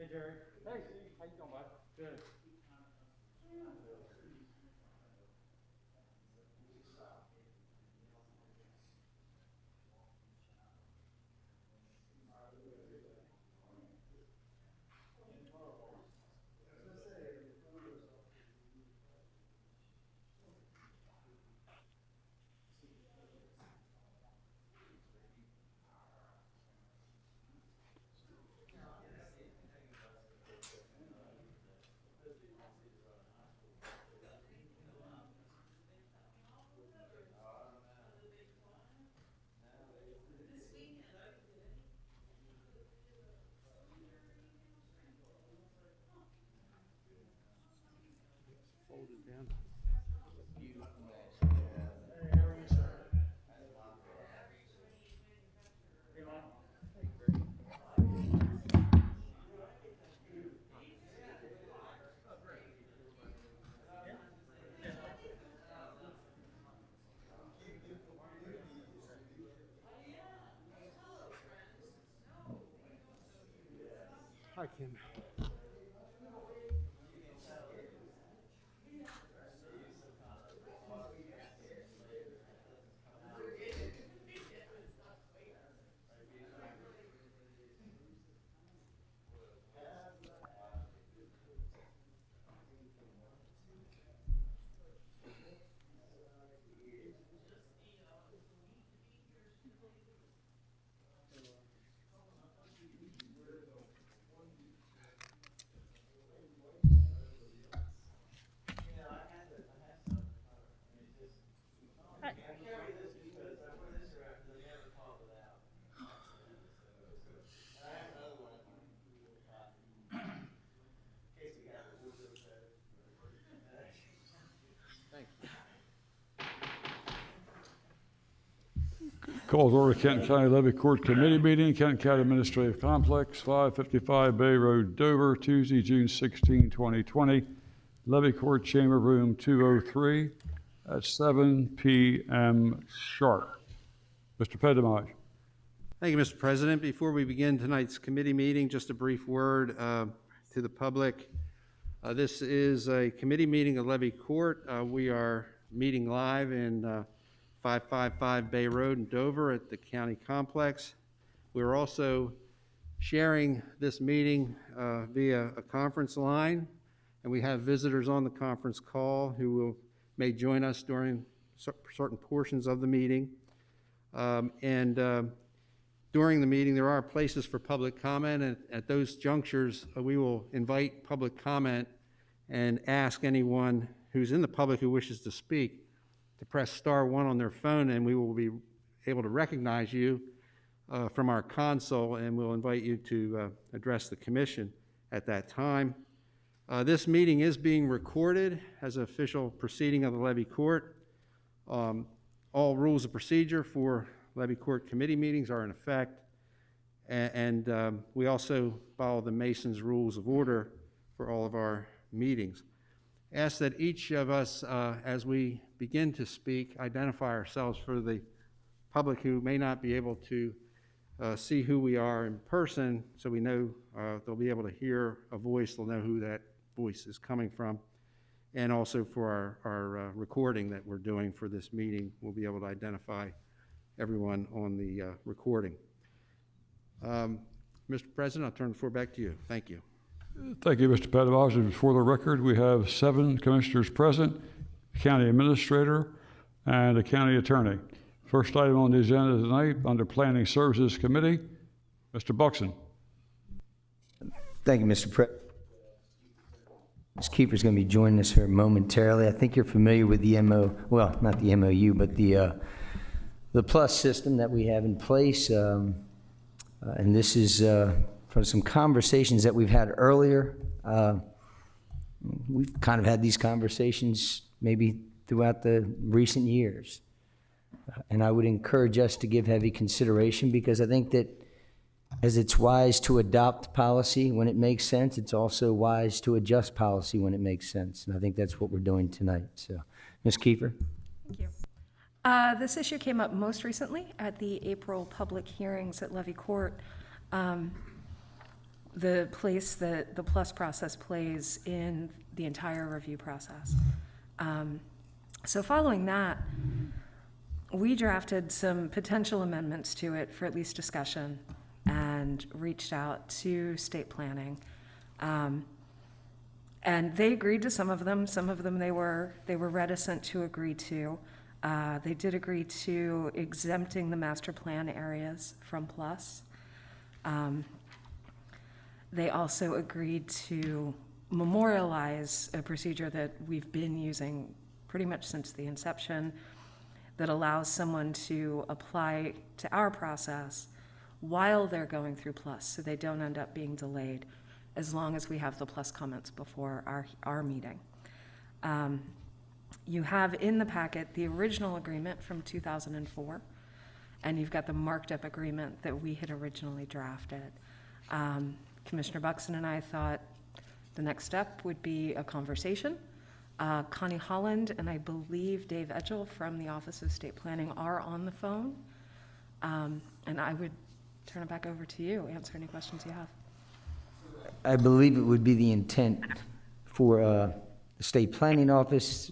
Hey, Jerry. Hey, how you doing, bud? Good. Fold it down. Hi, Kim. Call to order Kenton County Levy Court Committee meeting, Kenton County Administrative Complex, 555 Bay Road, Dover, Tuesday, June 16, 2020. Levy Court Chamber Room 203 at 7 p.m. sharp. Mr. Pedamage. Thank you, Mr. President. Before we begin tonight's committee meeting, just a brief word to the public. This is a committee meeting of Levy Court. We are meeting live in 555 Bay Road in Dover at the county complex. We're also sharing this meeting via a conference line, and we have visitors on the conference call who may join us during certain portions of the meeting. During the meeting, there are places for public comment, and at those junctures, we will invite public comment and ask anyone who's in the public who wishes to speak to press *1 on their phone, and we will be able to recognize you from our console, and we'll invite you to address the commission at that time. This meeting is being recorded as an official proceeding of the Levy Court. All rules of procedure for Levy Court committee meetings are in effect, and we also follow the Mason's Rules of Order for all of our meetings. Ask that each of us, as we begin to speak, identify ourselves for the public who may not be able to see who we are in person, so we know they'll be able to hear a voice, they'll know who that voice is coming from. And also for our recording that we're doing for this meeting, we'll be able to identify everyone on the recording. Mr. President, I'll turn the floor back to you. Thank you. Thank you, Mr. Padavash. For the record, we have 7 commissioners present, county administrator, and a county attorney. First item on the agenda tonight, under Planning Services Committee, Mr. Buxton. Thank you, Mr. President. Ms. Kiefer's going to be joining us here momentarily. I think you're familiar with the well, not the MOU, but the plus system that we have in place. And this is from some conversations that we've had earlier. We've kind of had these conversations maybe throughout the recent years. And I would encourage us to give heavy consideration, because I think that as it's wise to adopt policy when it makes sense, it's also wise to adjust policy when it makes sense. And I think that's what we're doing tonight. So, Ms. Kiefer. Thank you. This issue came up most recently at the April public hearings at Levy Court. The place that the plus process plays in the entire review process. So following that, we drafted some potential amendments to it for at least discussion and reached out to state planning. And they agreed to some of them. Some of them they were reticent to agree to. They did agree to exempting the master plan areas from plus. They also agreed to memorialize a procedure that we've been using pretty much since the inception, that allows someone to apply to our process while they're going through plus, so they don't end up being delayed, as long as we have the plus comments before our meeting. You have in the packet the original agreement from 2004, and you've got the marked up agreement that we had originally drafted. Commissioner Buxton and I thought the next step would be a conversation. Connie Holland and I believe Dave Edgell from the Office of State Planning are on the phone. And I would turn it back over to you, answer any questions you have. I believe it would be the intent for the State Planning Office,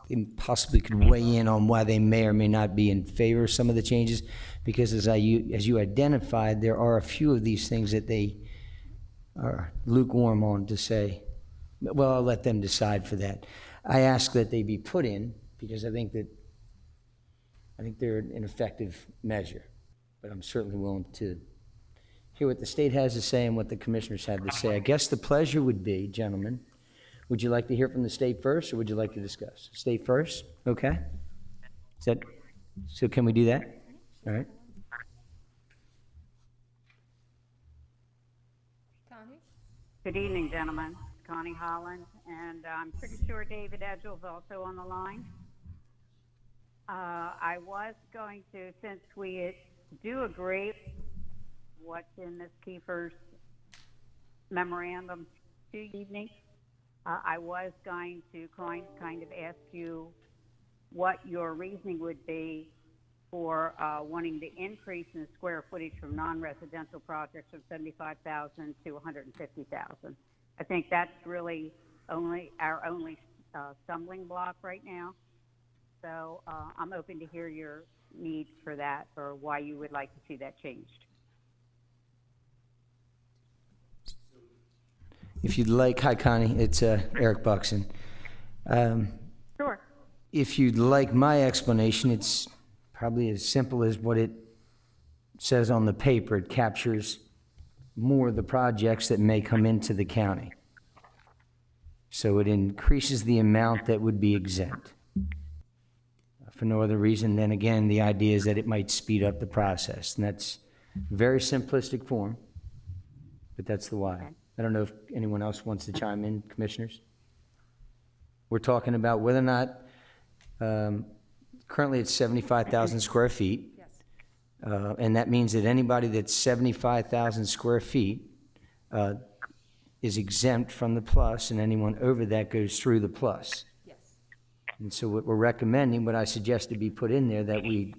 and possibly could weigh in on why they may or may not be in favor of some of the changes, because as you identified, there are a few of these things that they are lukewarm on, to say, well, I'll let them decide for that. I ask that they be put in, because I think they're an effective measure, but I'm certainly willing to hear what the state has to say and what the commissioners have to say. I guess the pleasure would be, gentlemen, would you like to hear from the state first, or would you like to discuss? State first? Okay. So can we do that? All right. Connie? Good evening, gentlemen. Connie Holland, and I'm pretty sure David Edgell is also on the line. I was going to, since we do agree what's in Ms. Kiefer's memorandum this evening, I was going to kind of ask you what your reasoning would be for wanting the increase in the square footage from non-residential projects from 75,000 to 150,000. I think that's really our only stumbling block right now. So I'm open to hear your needs for that, or why you would like to see that changed. If you'd like, hi Connie, it's Eric Buxton. Sure. If you'd like my explanation, it's probably as simple as what it says on the paper. It captures more of the projects that may come into the county. So it increases the amount that would be exempt. For no other reason than, again, the idea is that it might speed up the process. And that's very simplistic form, but that's the why. I don't know if anyone else wants to chime in, commissioners? We're talking about whether or not, currently it's 75,000 square feet. Yes. And that means that anybody that's 75,000 square feet is exempt from the plus, and anyone over that goes through the plus. Yes. And so what we're recommending, what I suggest to be put in there, that we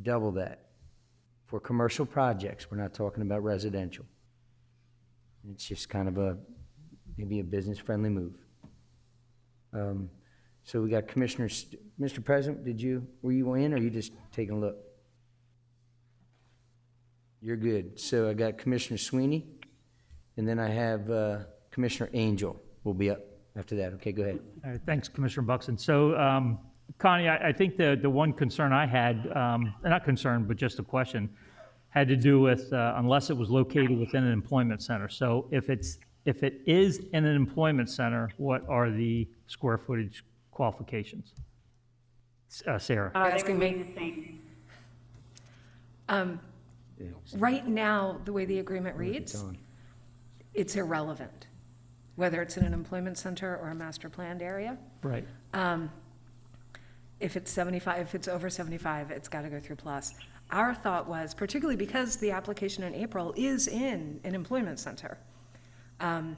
double that for commercial projects. We're not talking about residential. It's just kind of maybe a business-friendly move. So we got commissioners. Mr. President, were you in, or are you just taking a look? You're good. So I got Commissioner Sweeney, and then I have Commissioner Angel will be up after that. Okay, go ahead. All right, thanks, Commissioner Buxton. So, Connie, I think the one concern I had, not concern, but just a question, had to do with unless it was located within an employment center. So if it is in an employment center, what are the square footage qualifications? Sarah? Asking They me? remain the same. Right now, the way the agreement It's reads, on. it's irrelevant, whether it's in an employment center or a master planned area. Right. If it's 75, if it's over 75, it's got to go through plus. Our thought was, particularly because the application in April is in an employment center, that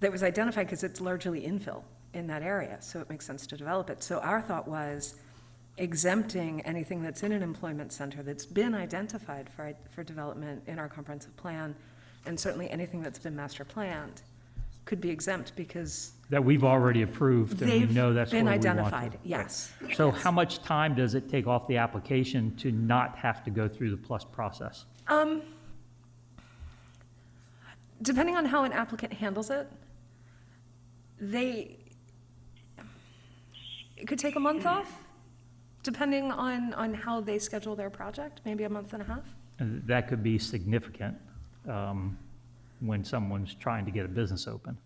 was identified because it's largely infill in that area, so it makes sense to develop it. So our thought was exempting anything that's in an employment center that's been identified for development in our comprehensive plan, and certainly anything that's been master planned could be exempt because That we've already approved, and we they've know that's where been we want to. identified, yes. So how much time does it take off the application to not have to go through the plus process? Depending on how an applicant handles it, it could take a month off, depending on how they schedule their project, maybe a month and a half. And that could be significant when someone's trying to get a business open.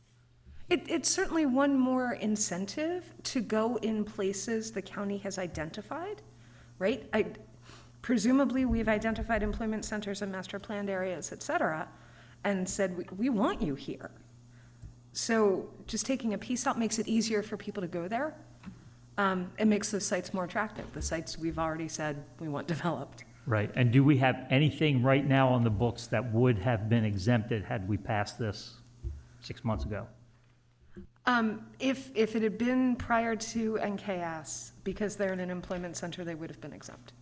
It's certainly one more incentive to go in places the county has identified, right? Presumably, we've identified employment centers and master planned areas, et cetera, and said, we want you here. So just taking a piece out makes it easier for people to go there. It makes those sites more attractive, the sites we've already said we want developed. Right, and do we have anything right now on the books that would have been exempted had we passed this 6 months ago? If it had been prior to NKS, because they're in an employment center, they would have been exempt.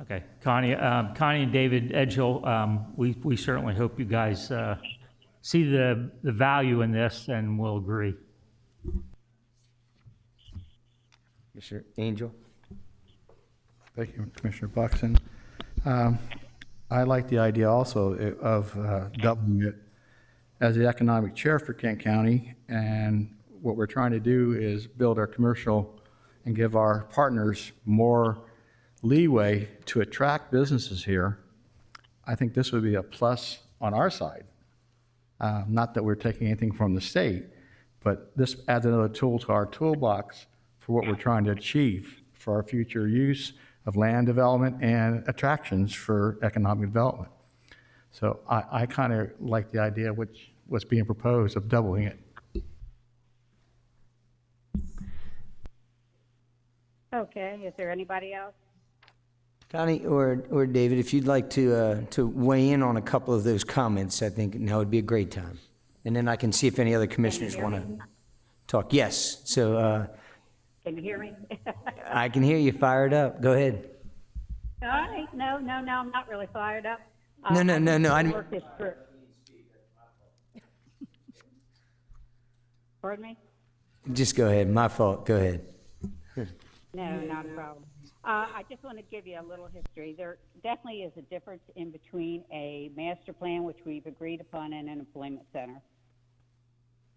Okay, Connie and David Edgell, we certainly hope you guys see the value in this and will agree. Mr. Angel? Thank you, Commissioner Buxton. I like the idea also of doubling it as the economic chair for Kent County, and what we're trying to do is build our commercial and give our partners more leeway to attract businesses here. I think this would be a plus on our side. Not that we're taking anything from the state, but this adds another tool to our toolbox for what we're trying to achieve for our future use of land development and attractions for economic development. So I kind of like the idea what's being proposed of doubling it. Okay, is there anybody else? Connie or David, if you'd like to weigh in on a couple of those comments, I think now would be a great time. And then I can see if any other commissioners want to talk. Yes, so Can you hear me? I can hear you fired up. Go ahead. All right, no, I'm not really fired up. No. I didn't- Work this through. Pardon me? Just go ahead. My fault. Go ahead. No, not a problem. I just want to give you a little history. There definitely is a difference in between a master plan, which we've agreed upon, and an employment center.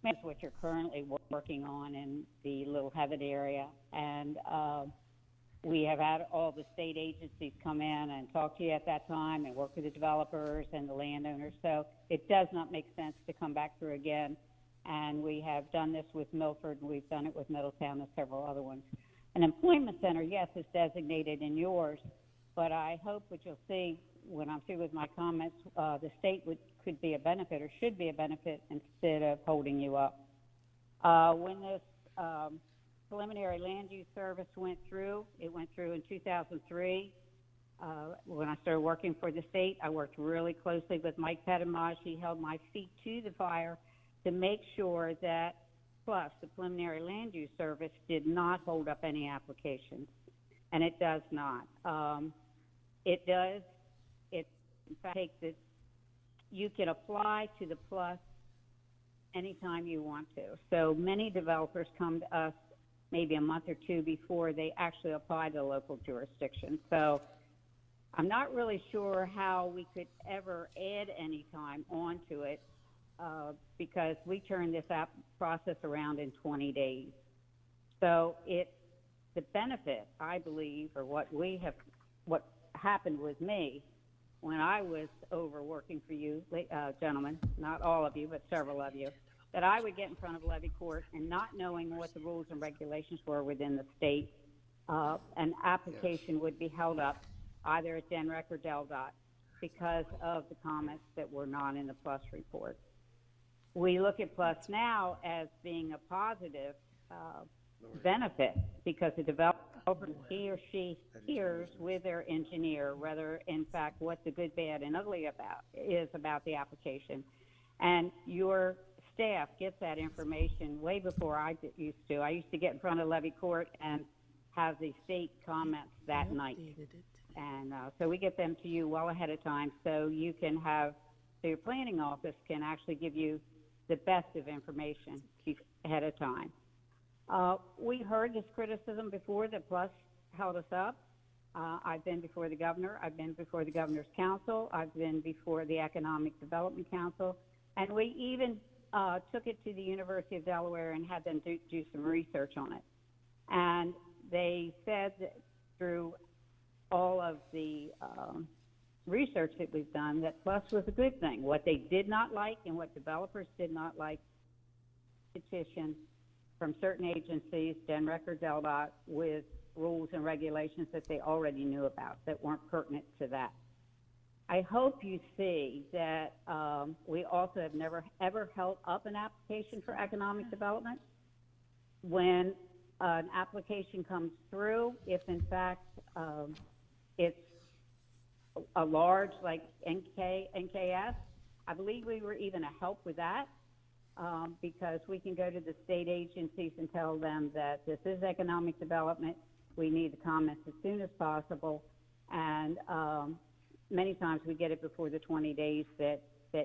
That's what you're currently working on in the Little Heaven area. And we have had all the state agencies come in and talk to you at that time and work with the developers and the landowners. So it does not make sense to come back through again. And we have done this with Milford, and we've done it with Middletown and several other ones. An employment center, yes, is designated in yours, but I hope what you'll see when I'm through with my comments, the state could be a benefit or should be a benefit instead of holding you up. When this preliminary land use service went through, it went through in 2003. When I started working for the state, I worked really closely with Mike Pettimaj. He held my feet to the fire to make sure that plus the preliminary land use service did not hold up any applications, and it does not. It does. It in fact takes it. You can apply to the plus anytime you want to. So many developers come to us maybe a month or two before they actually apply to the local jurisdiction. So I'm not really sure how we could ever add any time onto it because we turned this process around in 20 days. So the benefit, I believe, or what happened with me when I was over working for you, gentlemen, not all of you, but several of you, that I would get in front of levy court and not knowing what the rules and regulations were within the state, an application would be held up either at DENREC or DELDOT because of the comments that were not in the PLUS report. We look at PLUS now as being a positive benefit because the developer, he or she hears with their engineer whether in fact what the good, bad, and ugly about the application. And your staff gets that information way before I used to. I used to get in front of levy court and have the state comments that night. And so we get them to you well ahead of time so you can have, so your planning office can actually give you the best of information ahead of time. We heard this criticism before that PLUS held us up. I've been before the governor. I've been before the governor's council. I've been before the Economic Development Council. And we even took it to the University of Delaware and had them do some research on it. And they said that through all of the research that we've done that PLUS was a good thing. What they did not like and what developers did not like, petition from certain agencies, DENREC or DELDOT, with rules and regulations that they already knew about that weren't pertinent to that. I hope you see that we also have never ever held up an application for economic development. When an application comes through, if in fact it's a large like NKS, I believe we were even a help with that because we can go to the state agencies and tell them that this is economic development. We need the comments as soon as possible, and many times we get it before the 20 days that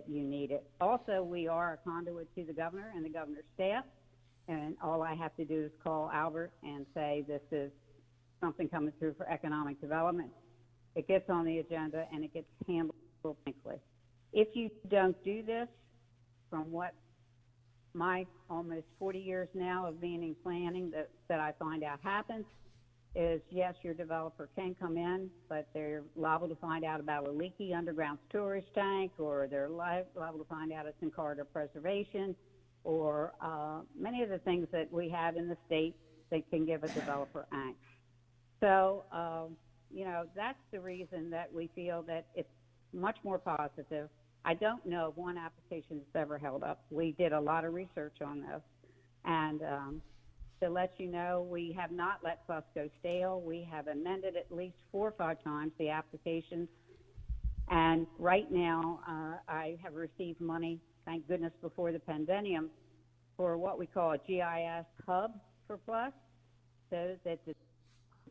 you need it. Also, we are a conduit to the governor and the governor's staff, and all I have to do is call Albert and say this is something coming through for economic development. It gets on the agenda and it gets handled quickly. If you don't do this, from what my almost 40 years now of being in planning that I find out happens, is yes, your developer can come in, but they're liable to find out about a leaky underground storage tank, or they're liable to find out it's in corridor preservation, or many of the things that we have in the state that can give a developer angst. So, you know, that's the reason that we feel that it's much more positive. I don't know of one application that's ever held up. We did a lot of research on this, and to let you know, we have not let PLUS go stale. We have amended at least 4 or 5 times the applications. And right now, I have received money, thank goodness, before the pandemic, for what we call a GIS hub for PLUS, so that the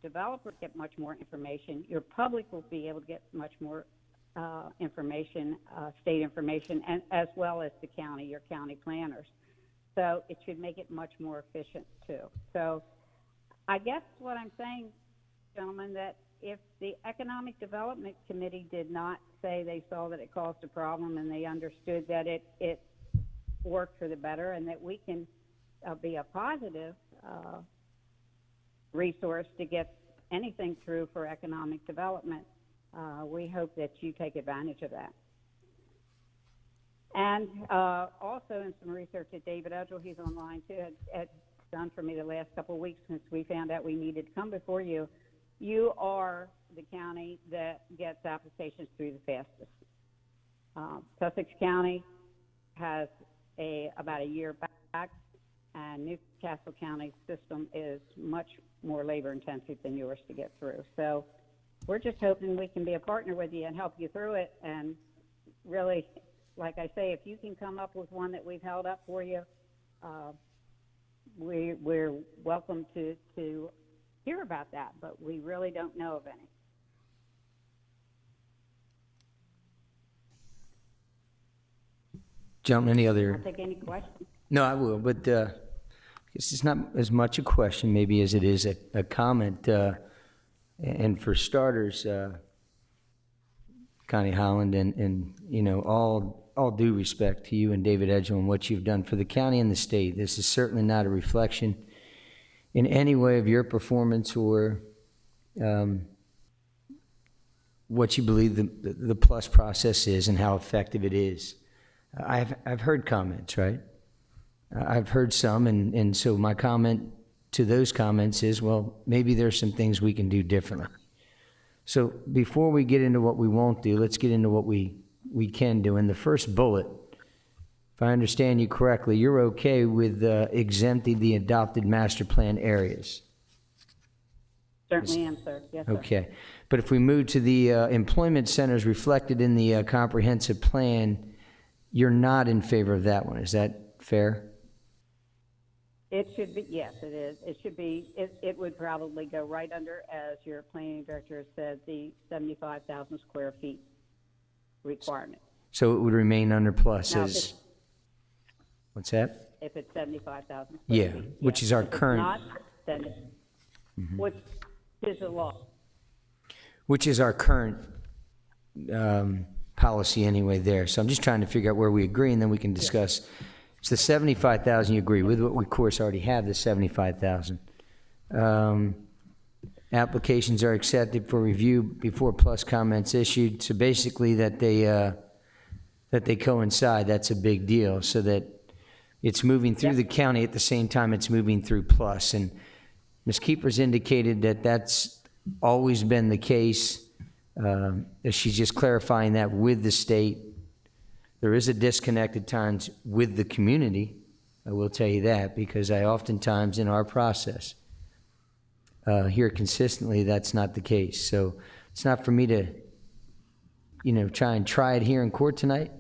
developers get much more information. Your public will be able to get much more information, state information, and as well as the county, your county planners. So it should make it much more efficient too. So I guess what I'm saying, gentlemen, that if the Economic Development Committee did not say they saw that it caused a problem and they understood that it worked for the better and that we can be a positive resource to get anything through for economic development, we hope that you take advantage of that. And also in some research that David Edgell, he's online too, had done for me the last couple of weeks since we found out we needed to come before you. You are the county that gets applications through the fastest. Sussex County has about a year back, and Newcastle County's system is much more labor intensive than yours to get through. So we're just hoping we can be a partner with you and help you through it. And really, like I say, if you can come up with one that we've held up for you, we're welcome to hear about that, but we really don't know of any. Gentlemen, any other? I'll take any questions. No, I will, but I guess it's not as much a question maybe as it is a comment. And for starters, Connie Holland, and you know, all due respect to you and David Edgell and what you've done for the county and the state. This is certainly not a reflection in any way of your performance or what you believe the plus process is and how effective it is. I've heard comments, right? I've heard some, and so my comment to those comments is, well, maybe there's some things we can do differently. So before we get into what we won't do, let's get into what we can do. In the first bullet, if I understand you correctly, you're okay with exempting the adopted master plan areas. Certainly am, sir. Yes, sir. Okay. But if we move to the employment centers reflected in the comprehensive plan, you're not in favor of that one. Is that fair? It should be, yes, it is. It should be, it would probably go right under, as your planning director has said, the 75,000 square feet requirement. So it would remain under plus Now, if as, it's- what's that? If it's 75,000 square Yeah, feet. which yes. is our If it's current- not, then which is the law. Which is our current policy anyway there. So I'm just trying to figure out where we agree, and then we can discuss. It's the 75,000 you agree with, but we of course already have the 75,000. Applications are accepted for review before plus comments issued. So basically that they coincide, that's a big deal, so that it's moving through the county at the same time it's moving through plus. And Ms. Keeper's indicated that that's always been the case. She's just clarifying that with the state. There is a disconnect at times with the community, I will tell you that, because I oftentimes in our process hear consistently that's not the case. So it's not for me to, try it here in court tonight,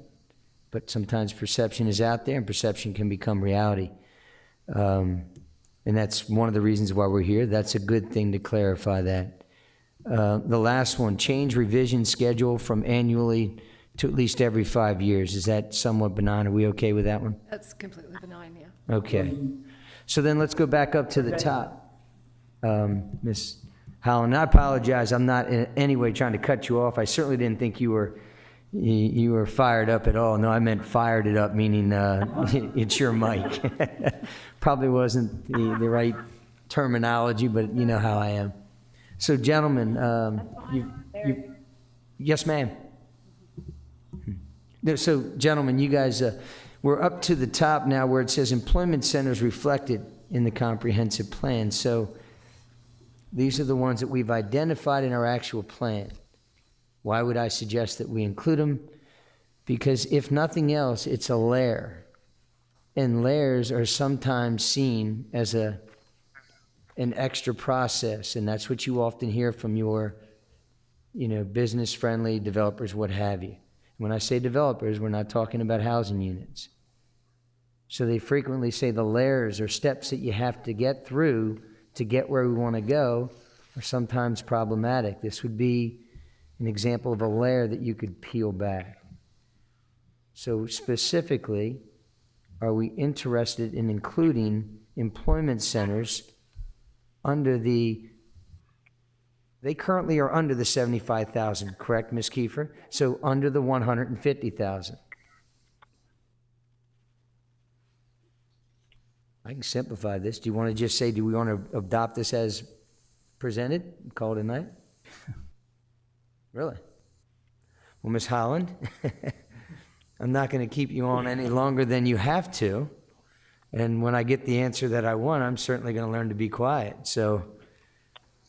but sometimes perception is out there and perception can become reality. And that's one of the reasons why we're here. That's a good thing to clarify that. The last one, change revision schedule from annually to at least every 5 years. Is that somewhat benign? Are we okay with that one? That's completely benign, yeah. Okay. So then let's go back up to the top. Ms. Holland, I apologize. I'm not in any way trying to cut you off. I certainly didn't think you were fired up at all. No, I meant fired it up, meaning it's your mic. Probably wasn't the right terminology, but you know how I am. So, gentlemen, yes, ma'am. So, gentlemen, you guys, we're up to the top now where it says employment centers reflected in the comprehensive plan. So, these are the ones that we've identified in our actual plan. Why would I suggest that we include them? Because if nothing else, it's a layer. And layers are sometimes seen as an extra process, and that's what you often hear from your, business-friendly developers, what have you. When I say developers, we're not talking about housing units. So they frequently say the layers or steps that you have to get through to get where we want to go are sometimes problematic. This would be an example of a layer that you could peel back. So specifically, are we interested in including employment centers under they currently are under the 75,000, correct, Ms. Kiefer? So under the 150,000. I can simplify this. Do you want to just say, do we want to adopt this as presented, call it a night? Really? Well, Ms. Holland, I'm not going to keep you on any longer than you have to. And when I get the answer that I want, I'm certainly going to learn to be quiet. So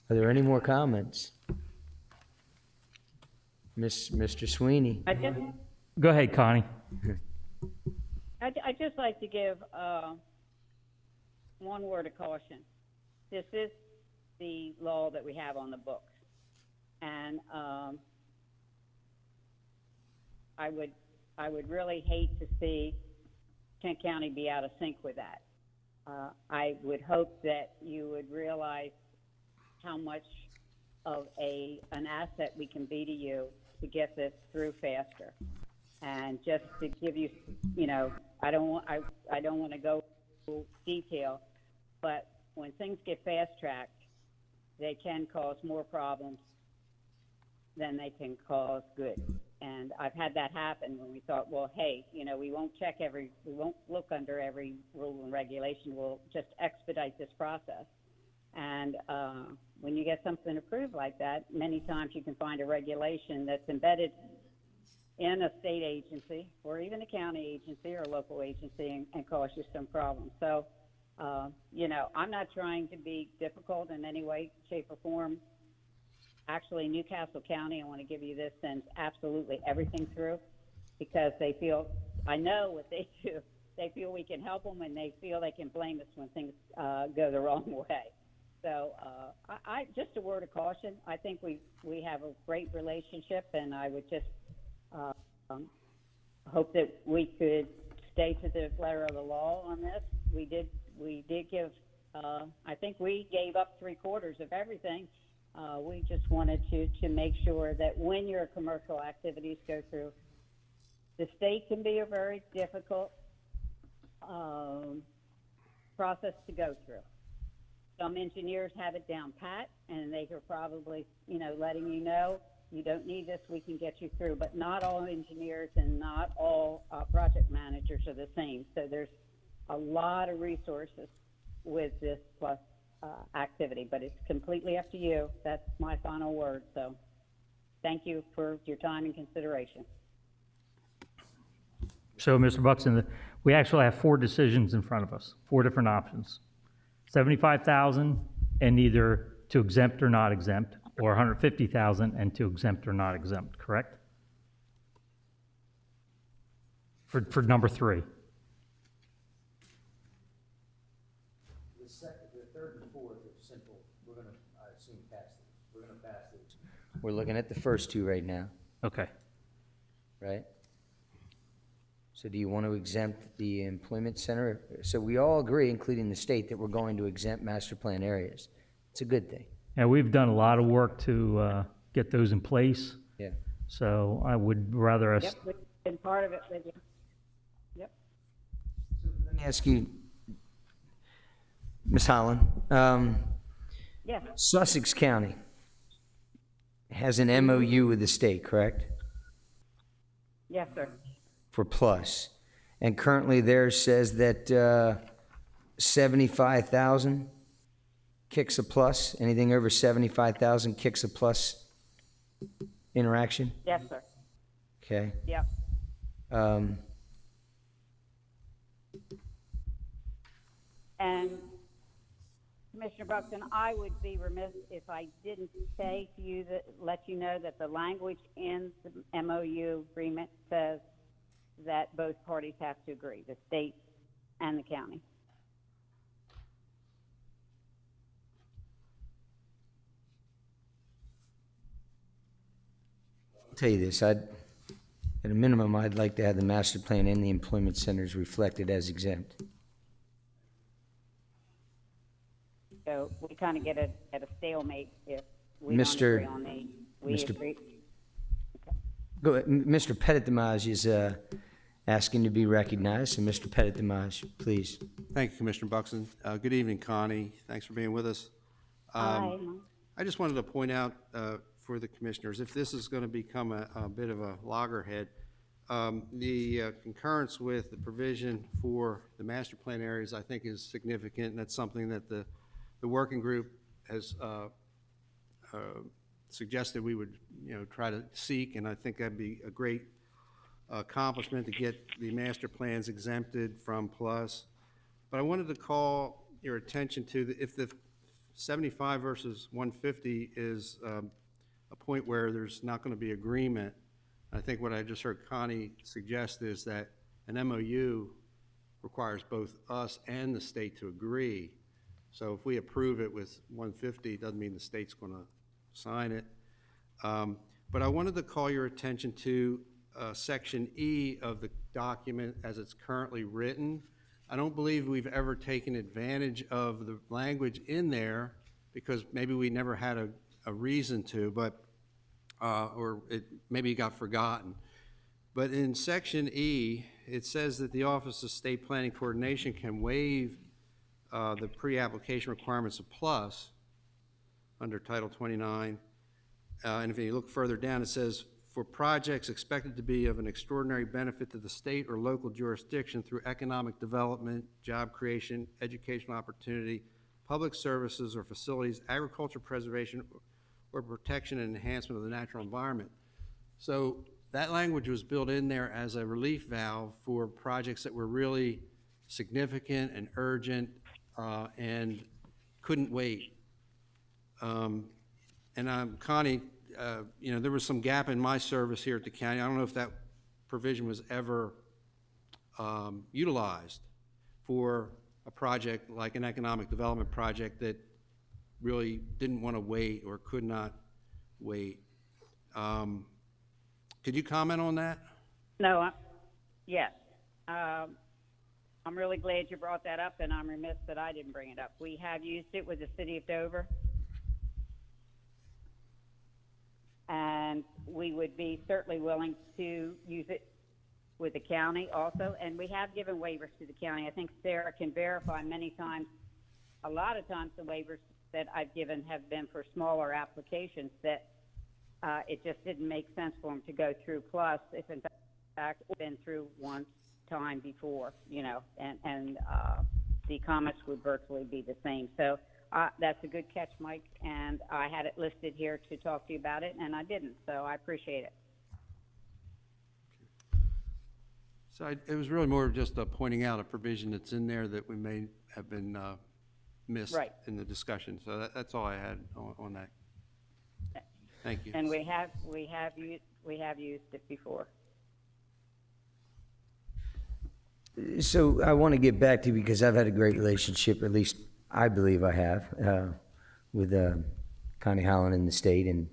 are there any more comments? Mr. Sweeney? Go ahead, Connie. I'd just like to give one word of caution. This is the law that we have on the books. And I would really hate to see Kent County be out of sync with that. I would hope that you would realize how much of an asset we can be to you to get this through faster. And just to give you, I don't want to go into detail, but when things get fast-tracked, they can cause more problems than they can cause good. And I've had that happen when we thought, well, hey, we won't look under every rule and regulation. We'll just expedite this process. And when you get something approved like that, many times you can find a regulation that's embedded in a state agency or even a county agency or a local agency and cause you some problems. So, I'm not trying to be difficult in any way, shape, or form. Actually, Newcastle County, I want to give you this, sends absolutely everything through because I know what they do. They feel we can help them and they feel they can blame us when things go the wrong way. So just a word of caution. I think we have a great relationship, and I would just hope that we could stay to the letter of the law on this. We did give, I think we gave up 3/4 of everything. We just wanted to make sure that when your commercial activities go through, the state can be a very difficult process to go through. Some engineers have it down pat, and they are probably, letting you know, you don't need this, we can get you through. But not all engineers and not all project managers are the same. So there's a lot of resources with this plus activity, but it's completely up to you. That's my final word. So thank you for your time and consideration. So, Mr. Buxton, we actually have 4 decisions in front of us, 4 different options. 75,000 and either to exempt or not exempt, or 150,000 and to exempt or not exempt, correct? For number 3. The third and fourth are simple. We're going to, I assume, pass these. We're going to pass these. We're looking at the first 2 right now, Okay. right? So do you want to exempt the employment center? So we all agree, including the state, that we're going to exempt master plan areas. It's a good thing. Yeah, we've done a lot of work to get those in place, Yeah. so I would rather us. Yep, we've been part of it with you. Yep. Let me ask you, Ms. Holland, Yes. Sussex County has an MOU with the state, correct? Yes, sir. For plus. And currently theirs says that 75,000 kicks a plus. Anything over 75,000 kicks a plus interaction? Yes, sir. Okay. Yep. And Commissioner Buxton, I would be remiss if I didn't say to you let you know that the language in the MOU agreement says that both parties have to agree, the state and the county. I'll tell you this, at a minimum, I'd like to have the master plan and the employment centers reflected as exempt. So we kind of get at a stalemate if we Mr. don't agree on we Mr. agree. Go ahead. Mr. Pettit-Damage is asking to be recognized, so Mr. Pettit-Damage, please. Thank you, Commissioner Buxton. Good evening, Connie. Thanks for being with us. Hi. I just wanted to point out for the commissioners, if this is going to become a bit of a loggerhead, the concurrence with the provision for the master plan areas, I think, is significant, and that's something that the working group has suggested we would, try to seek, and I think that'd be a great accomplishment to get the master plans exempted from plus. But I wanted to call your attention to if the 75 versus 150 is a point where there's not going to be agreement. I think what I just heard Connie suggest is that an MOU requires both us and the state to agree. So if we approve it with 150, it doesn't mean the state's going to sign it. But I wanted to call your attention to Section E of the document as it's currently written. I don't believe we've ever taken advantage of the language in there because maybe we never had a reason to, but or maybe it got forgotten. But in Section E, it says that the Office of State Planning Coordination can waive the pre-application requirements of PLUS under Title 29. And if you look further down, it says, for projects expected to be of an extraordinary benefit to the state or local jurisdiction through economic development, job creation, educational opportunity, public services or facilities, agriculture preservation, or protection and enhancement of the natural environment. So that language was built in there as a relief valve for projects that were really significant and urgent and couldn't wait. And Connie, there was some gap in my service here at the county. I don't know if that provision was ever utilized for a project like an economic development project that really didn't want to wait or could not wait. Could you comment on that? No, yes. I'm really glad you brought that up, and I'm remiss that I didn't bring it up. We have used it with the city of Dover, and we would be certainly willing to use it with the county also, and we have given waivers to the county. I think Sarah can verify many times, a lot of times the waivers that I've given have been for smaller applications that it just didn't make sense for them to go through plus if in fact been through one time before, and the comments would virtually be the same. So that's a good catch, Mike, and I had it listed here to talk to you about it, and I didn't, so I appreciate it. So it was really more of just pointing out a provision that's in there that we may have been missed Right. in the discussion. So that's all I had on that. Thank you. And we have used it before. So I want to get back to you because I've had a great relationship, or at least I believe I have, with Connie Holland in the state and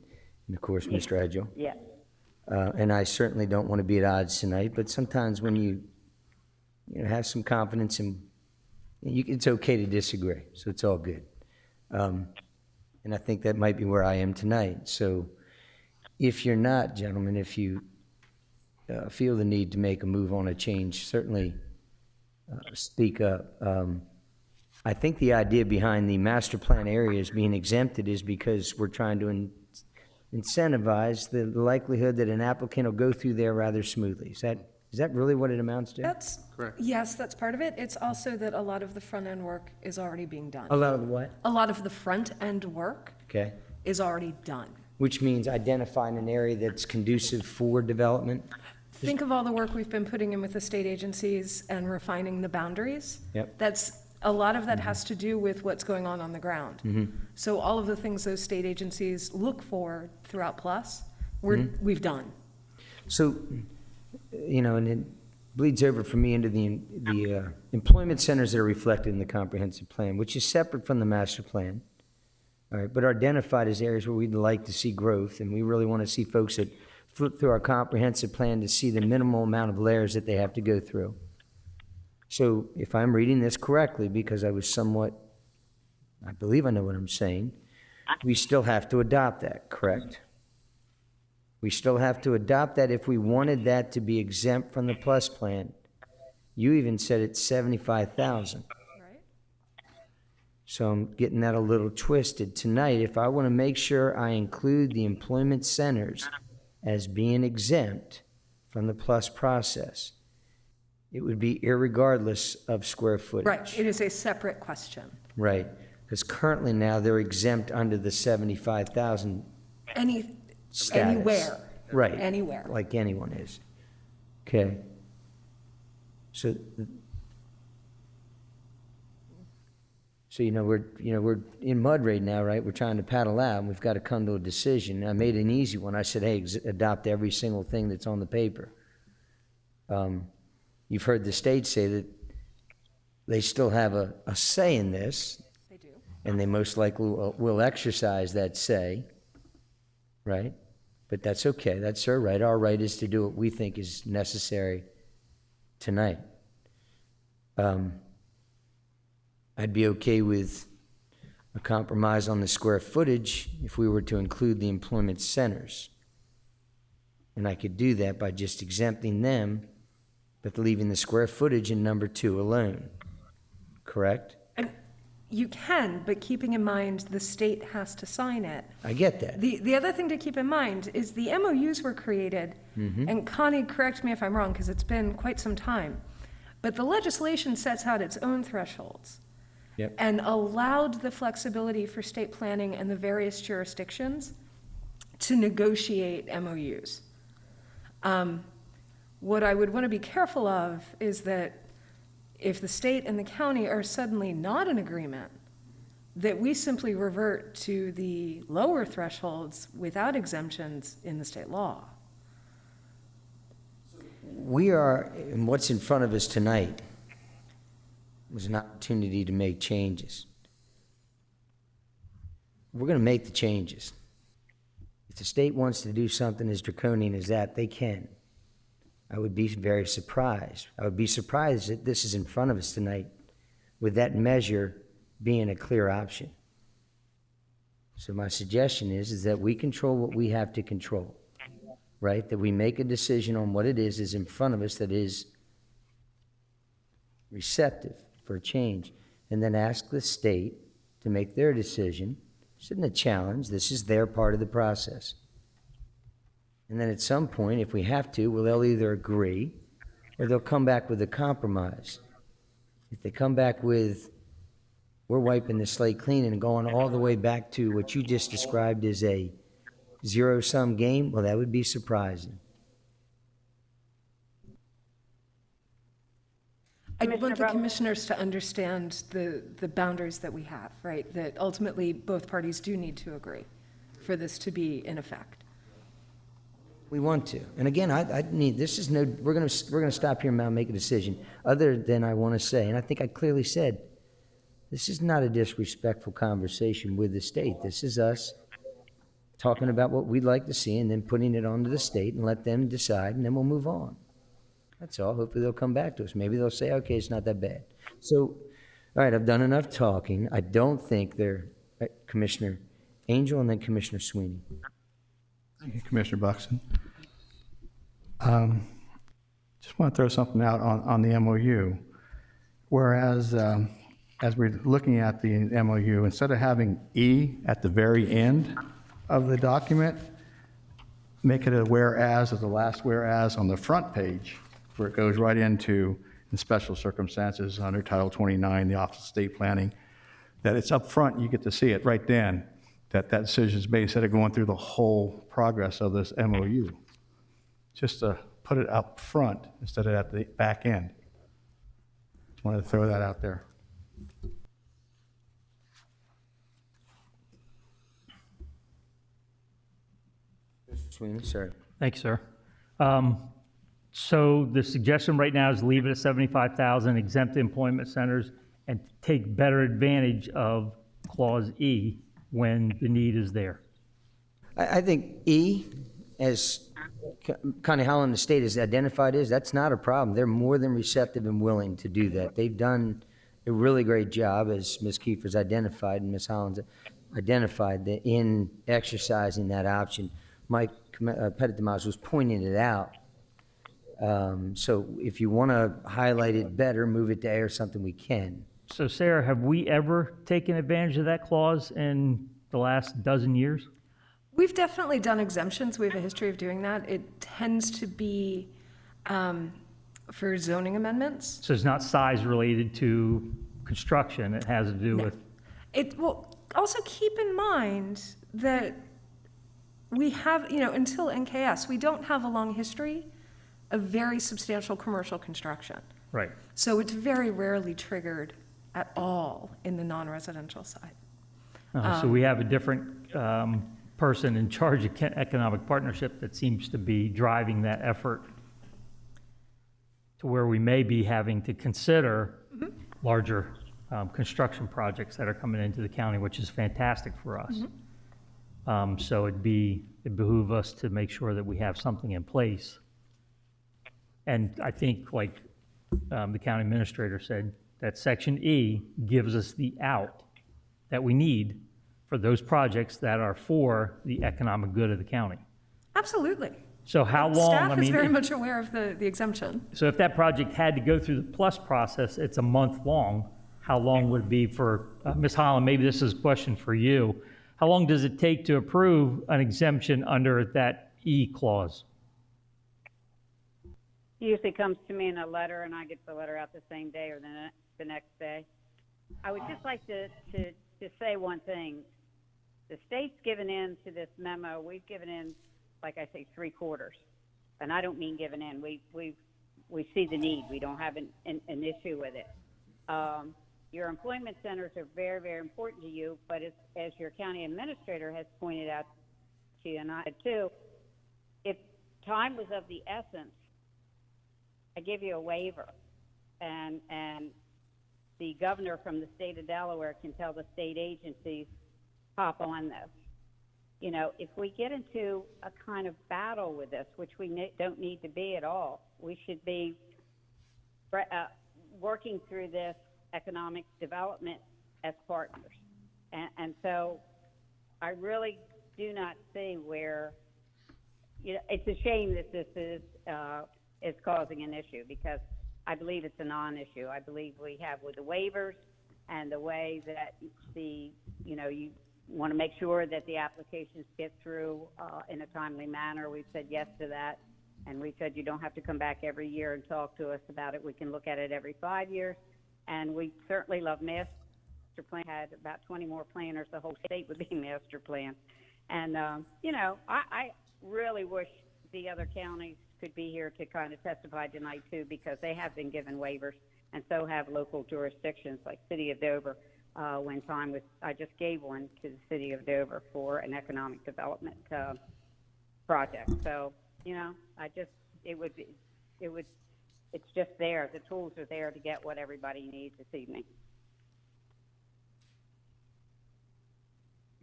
of course, Mr. Edgell. Yes. And I certainly don't want to be at odds tonight, but sometimes when you have some confidence and it's okay to disagree, so it's all good. And I think that might be where I am tonight. So if you're not, gentlemen, if you feel the need to make a move on a change, certainly speak up. I think the idea behind the master plan areas being exempted is because we're trying to incentivize the likelihood that an applicant will go through there rather smoothly. Is that really what it amounts to? That's, Correct. yes, that's part of it. It's also that a lot of the front-end work is already being done. A lot of the what? A lot of the front-end work Okay. is already done. Which means identifying an area that's conducive for development? Think of all the work we've been putting in with the state agencies and refining the boundaries. Yep. A lot of that has to do with what's going on the ground. So all of the things those state agencies look for throughout Plus, we've done. So, and it bleeds over for me into the employment centers that are reflected in the comprehensive plan, which is separate from the master plan. All right, but are identified as areas where we'd like to see growth, and we really want to see folks that flip through our comprehensive plan to see the minimal amount of layers that they have to go through. So if I'm reading this correctly, because I believe I know what I'm saying, we still have to adopt that, correct? We still have to adopt that if we wanted that to be exempt from the plus plan. You even said it's 75,000. Right. So I'm getting that a little twisted. Tonight, if I want to make sure I include the employment centers as being exempt from the plus process, it would be irregardless of square footage. Right, it is a separate question. Right, Because currently now they're exempt under the 75,000 status. Anywhere. Right. Anywhere. Like anyone is. Okay. So, we're in mud right now, right? We're trying to paddle out, and we've got to come to a decision. I made an easy one. I said, hey, adopt every single thing that's on the paper. You've heard the state say that they still have a say in this. They do. And they most likely will exercise that say, right? But that's okay, that's our right. Our right is to do what we think is necessary tonight. I'd be okay with a compromise on the square footage if we were to include the employment centers. And I could do that by just exempting them, but leaving the square footage in number 2 alone, correct? You can, but keeping in mind the state has to sign it. I get that. The other thing to keep in mind is the MOUs were created, and Connie, correct me if I'm wrong, because it's been quite some time, but the legislation sets out its own thresholds. Yep. And allowed the flexibility for state planning and the various jurisdictions to negotiate MOUs. What I would want to be careful of is that if the state and the county are suddenly not in agreement, that we simply revert to the lower thresholds without exemptions in the state law. We are, and what's in front of us tonight was an opportunity to make changes. We're going to make the changes. If the state wants to do something as draconian as that, they can. I would be very surprised. I would be surprised that this is in front of us tonight with that measure being a clear option. So my suggestion is that we control what we have to control, right? That we make a decision on what it is in front of us that is receptive for a change, and then ask the state to make their decision. This isn't a challenge. This is their part of the process. And then at some point, if we have to, well, they'll either agree or they'll come back with a compromise. If they come back with, we're wiping the slate clean and going all the way back to what you just described as a zero-sum game, well, that would be surprising. I want the Commissioner Brown? commissioners to understand the boundaries that we have, right? That ultimately, both parties do need to agree for this to be in effect. We want to. And again, I need, this is no, we're going to stop here and now make a decision. Other than I want to say, and I think I clearly said, this is not a disrespectful conversation with the state. This is us talking about what we'd like to see and then putting it on to the state and let them decide, and then we'll move on. That's all. Hopefully they'll come back to us. Maybe they'll say, okay, it's not that bad. So, all right, I've done enough talking. I don't think they're, Commissioner Angel and then Commissioner Sweeney. Thank you, Commissioner Buxton. Just want to throw something out on the MOU. Whereas, as we're looking at the MOU, instead of having E at the very end of the document, make it a whereas as the last whereas on the front page, where it goes right into, in special circumstances, under Title 29, the Office of State Planning, that it's up front, you get to see it right then, that decision is made instead of going through the whole progress of this MOU. Just to put it up front instead of at the back end. Just wanted to throw that out there. Sweeney, sorry. Thank you, sir. So the suggestion right now is leave it at 75,000, exempt the employment centers, and take better advantage of Clause E when the need is there. I think E, as Connie Holland, the state has identified is, that's not a problem. They're more than receptive and willing to do that. They've done a really great job, as Ms. Kiefer's identified and Ms. Holland's identified, that in exercising that option. Mike Pettit-Demas was pointing it out. So if you want to highlight it better, move it to A or something, we can. So Sarah, have we ever taken advantage of that clause in the last dozen years? We've definitely done exemptions. We have a history of doing that. It tends to be for zoning amendments. So it's not size related to construction, it has to do with, Well, also keep in mind that we have, until NKS, we don't have a long history of very substantial commercial construction. Right. So it's very rarely triggered at all in the non-residential side. So we have a different person in charge of economic partnership that seems to be driving that effort to where we may be having to consider larger construction projects that are coming into the county, which is fantastic for us. So it behoove us to make sure that we have something in place. And I think, like the county administrator said, that Section E gives us the out that we need for those projects that are for the economic good of the county. Absolutely. So how long, Staff is very much aware of the exemption. so if that project had to go through the plus process, it's a month long. How long would it be for, Ms. Holland, maybe this is a question for you. How long does it take to approve an exemption under that E clause? Usually comes to me in a letter, and I get the letter out the same day or the next day. I would just like to say one thing. The state's given in to this memo. We've given in, like I say, 3/4. And I don't mean given in. We see the need. We don't have an issue with it. Your employment centers are very, very important to you, but as your county administrator has pointed out to you, and I too, if time was of the essence, I give you a waiver, and the governor from the state of Delaware can tell the state agencies, hop on this. If we get into a kind of battle with this, which we don't need to be at all, we should be working through this economic development as partners. And so I really do not see where, it's a shame that this is causing an issue, because I believe it's a non-issue. I believe we have, with the waivers and the way that you want to make sure that the applications get through in a timely manner. We've said yes to that, and we said you don't have to come back every year and talk to us about it. We can look at it every 5 years, and we certainly love master plan. Had about 20 more planners, the whole state would be master plan. And I really wish the other counties could be here to kind of testify tonight too, because they have been given waivers, and so have local jurisdictions like City of Dover. When time was, I just gave one to the City of Dover for an economic development project. So it's just there. The tools are there to get what everybody needs this evening.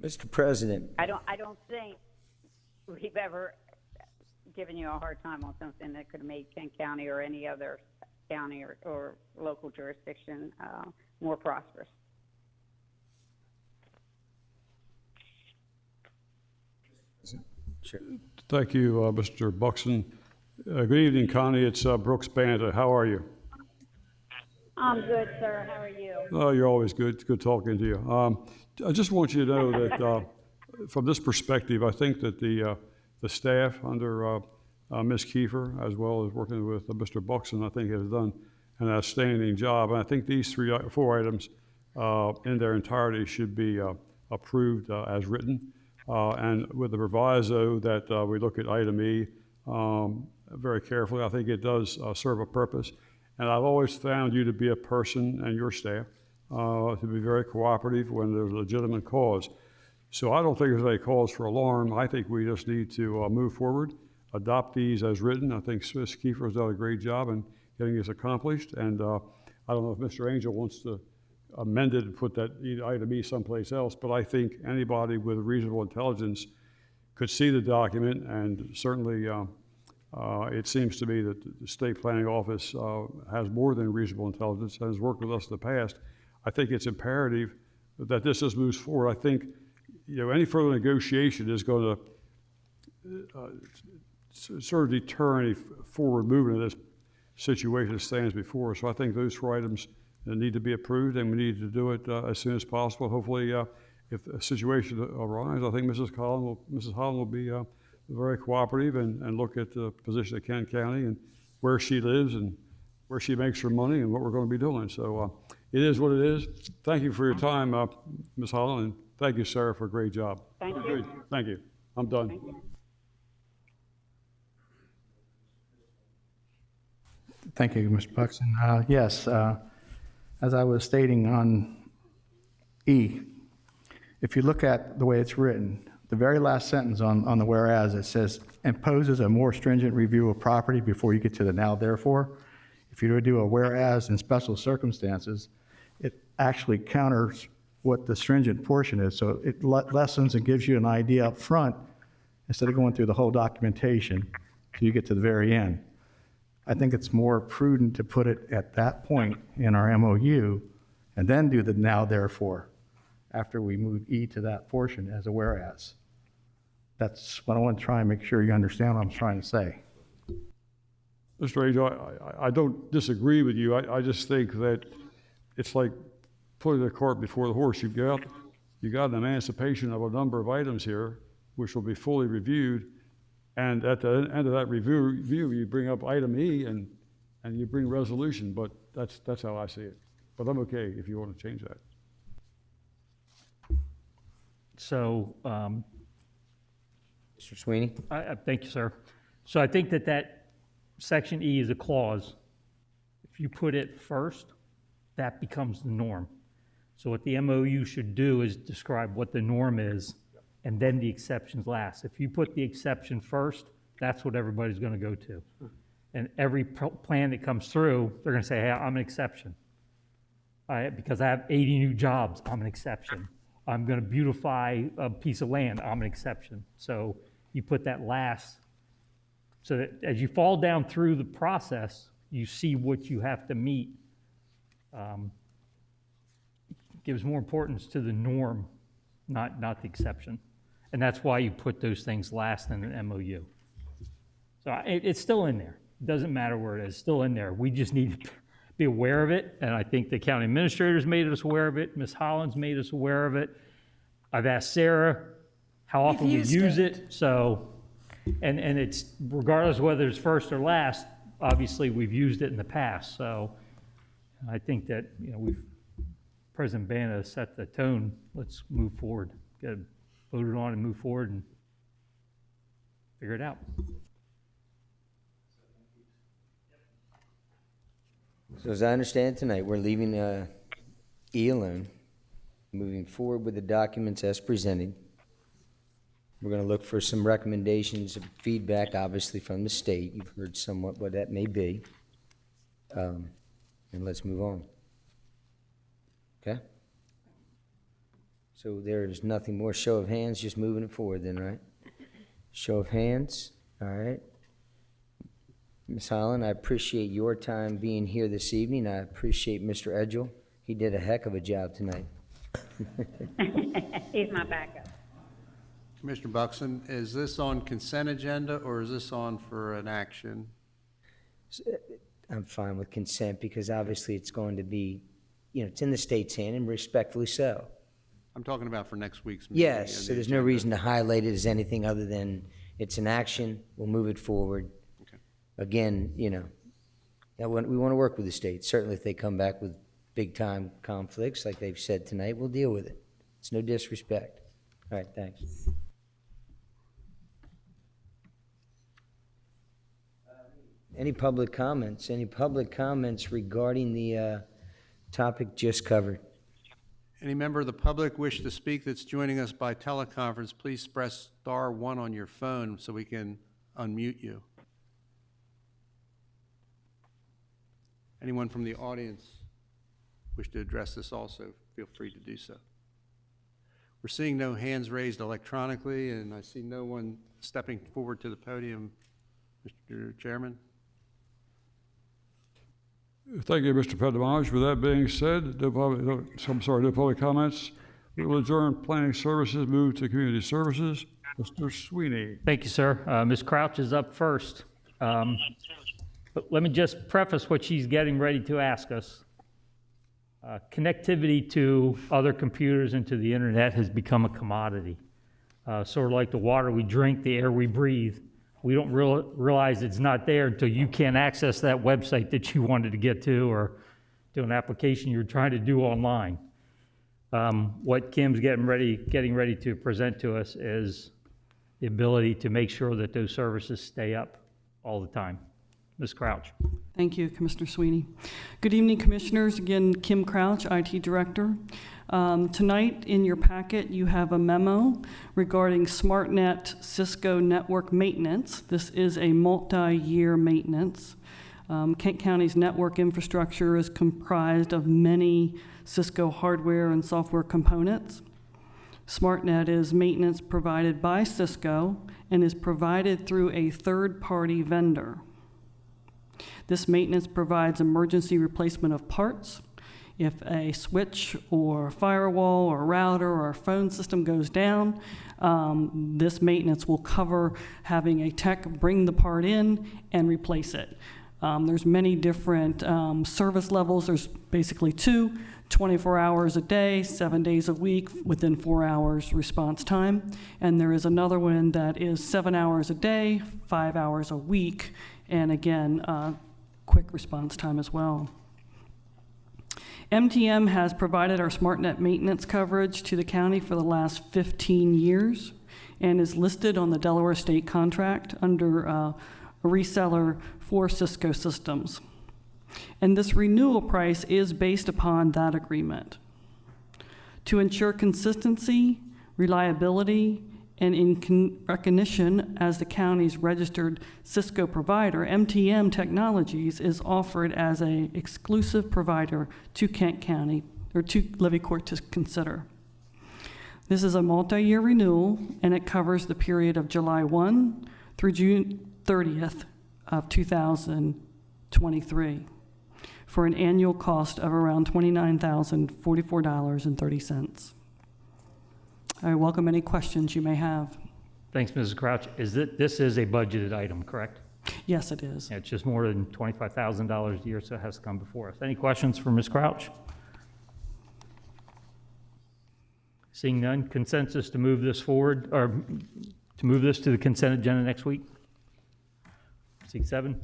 Mr. President, I don't think we've ever given you a hard time on something that could have made Kent County or any other county or local jurisdiction more prosperous. Thank you, Mr. Buxton. Good evening, Connie. It's Brooks Banta. How are you? I'm good, sir. How are you? Oh, you're always good. It's good talking to you. I just want you to know that from this perspective, I think that the staff under Ms. Kiefer, as well as working with Mr. Buxton, I think has done an outstanding job. And I think these four items in their entirety should be approved as written. And with the proviso that we look at item E very carefully. I think it does serve a purpose. And I've always found you to be a person, and your staff, to be very cooperative when there's a legitimate cause. So I don't think there's any cause for alarm. I think we just need to move forward, adopt these as written. I think Ms. Kiefer has done a great job in getting this accomplished. And I don't know if Mr. Angel wants to amend it and put that item E someplace else, but I think anybody with reasonable intelligence could see the document, and certainly it seems to me that the State Planning Office has more than reasonable intelligence and has worked with us in the past. I think it's imperative that this just moves forward. I think any further negotiation is going to sort of deter any forward movement of this situation that stands before us. So I think those four items need to be approved, and we need to do it as soon as possible. Hopefully, if a situation arises, I think Mrs. Holland will be very cooperative and look at the position of Kent County and where she lives and where she makes her money and what we're going to be doing. So it is what it is. Thank you for your time, Ms. Holland, and thank you, Sarah, for a great job. Thank you. Good. Thank you. I'm done. Thank you. Thank you, Mr. Buxton. Yes, as I was stating on E, if you look at the way it's written, the very last sentence on the whereas, it says, imposes a more stringent review of property before you get to the now therefore. If you were to do a whereas in special circumstances, it actually counters what the stringent portion is. So it lessens and gives you an idea up front instead of going through the whole documentation till you get to the very end. I think it's more prudent to put it at that point in our MOU and then do the now therefore after we move E to that portion as a whereas. That's what I want to try and make sure you understand what I'm trying to say. Mr. Angel, I don't disagree with you. I just think that it's like putting the cart before the horse. You got an emancipation of a number of items here, which will be fully reviewed. And at the end of that review, you bring up item E and you bring resolution, but that's how I see it. But I'm okay if you want to change that. So, Mr. Sweeney? thank you, sir. So I think that section E is a clause. If you put it first, that becomes the norm. So what the MOU should do is describe what the norm is, and then the exceptions last. If you put the exception first, that's what everybody's going to go to. And every plan that comes through, they're going to say, hey, I'm an exception. Because I have 80 new jobs, I'm an exception. I'm going to beautify a piece of land, I'm an exception. So you put that last, so that as you fall down through the process, you see what you have to meet. Gives more importance to the norm, not the exception. And that's why you put those things last in an MOU. So it's still in there. It doesn't matter where it is, it's still in there. We just need to be aware of it, and I think the county administrators made us aware of it. Ms. Hollins made us aware of it. I've asked Sarah how often we used use it. it, so, and it's, regardless of whether it's first or last, obviously, we've used it in the past, so I think that, President Bana set the tone. Let's move forward. Get it voted on and move forward and figure it out. So as I understand tonight, we're leaving E alone, moving forward with the documents as presented. We're going to look for some recommendations and feedback, obviously, from the state. You've heard somewhat what that may be. And let's move on. Okay? So there's nothing more. Show of hands, just moving it forward then, right? Show of hands. All right. Ms. Holland, I appreciate your time being here this evening. I appreciate Mr. Edgell. He did a heck of a job tonight. He's my backup. Commissioner Buxton, is this on consent agenda or is this on for an action? I'm fine with consent because obviously it's going to be, it's in the state's hand and respectfully so. I'm talking about for next week's meeting. Yes, and so the there's no agenda. reason to highlight it as anything other than it's an action, we'll move it forward. Okay. Again, we want to work with the state. Certainly if they come back with big-time conflicts like they've said tonight, we'll deal with it. It's no disrespect. All right, thanks. Any public comments? Any public comments regarding the topic just covered? Any member of the public wish to speak that's joining us by teleconference, please press *1 on your phone so we can unmute you. Anyone from the audience wish to address this also, feel free to do so. We're seeing no hands raised electronically, and I see no one stepping forward to the podium. Mr. Chairman? Thank you, Mr. Pedamage. With that being said, no public comments. We will adjourn planning services, move to community services. Mr. Sweeney. Thank you, sir. Ms. Crouch is up first. But let me just preface what she's getting ready to ask us. Connectivity to other computers and to the internet has become a commodity. Sort of like the water we drink, the air we breathe. We don't realize it's not there until you can't access that website that you wanted to get to, or to an application you're trying to do online. What Kim's getting ready to present to us is the ability to make sure that those services stay up all the time. Ms. Crouch. Thank you, Commissioner Sweeney. Good evening, Commissioners. Again, Kim Crouch, IT Director. Tonight, in your packet, you have a memo regarding SmartNet Cisco network maintenance. This is a multi-year maintenance. Kent County's network infrastructure is comprised of many Cisco hardware and software components. SmartNet is maintenance provided by Cisco and is provided through a third-party vendor. This maintenance provides emergency replacement of parts. If a switch or firewall or router or phone system goes down, this maintenance will cover having a tech bring the part in and replace it. There's many different service levels. There's basically 2, 24 hours a day, 7 days a week, within 4 hours response time. And there is another one that is 7 hours a day, 5 hours a week, and again, quick response time as well. MTM has provided our SmartNet maintenance coverage to the county for the last 15 years and is listed on the Delaware State contract under a reseller for Cisco systems. And this renewal price is based upon that agreement. To ensure consistency, reliability, and in recognition as the county's registered Cisco provider, MTM Technologies is offered as an exclusive provider to Kent County, or to Levy Court to consider. This is a multi-year renewal, and it covers the period of July 1 through June 30th of 2023 for an annual cost of around $29,044.30. I welcome any questions you may have. Thanks, Mrs. Crouch. This is a budgeted item, correct? Yes, it is. Yeah, it's just more than $25,000 a year, so it has to come before us. Any questions for Ms. Crouch? Seeing none, consensus to move this forward, or to move this to the consent agenda next week? Seat 7.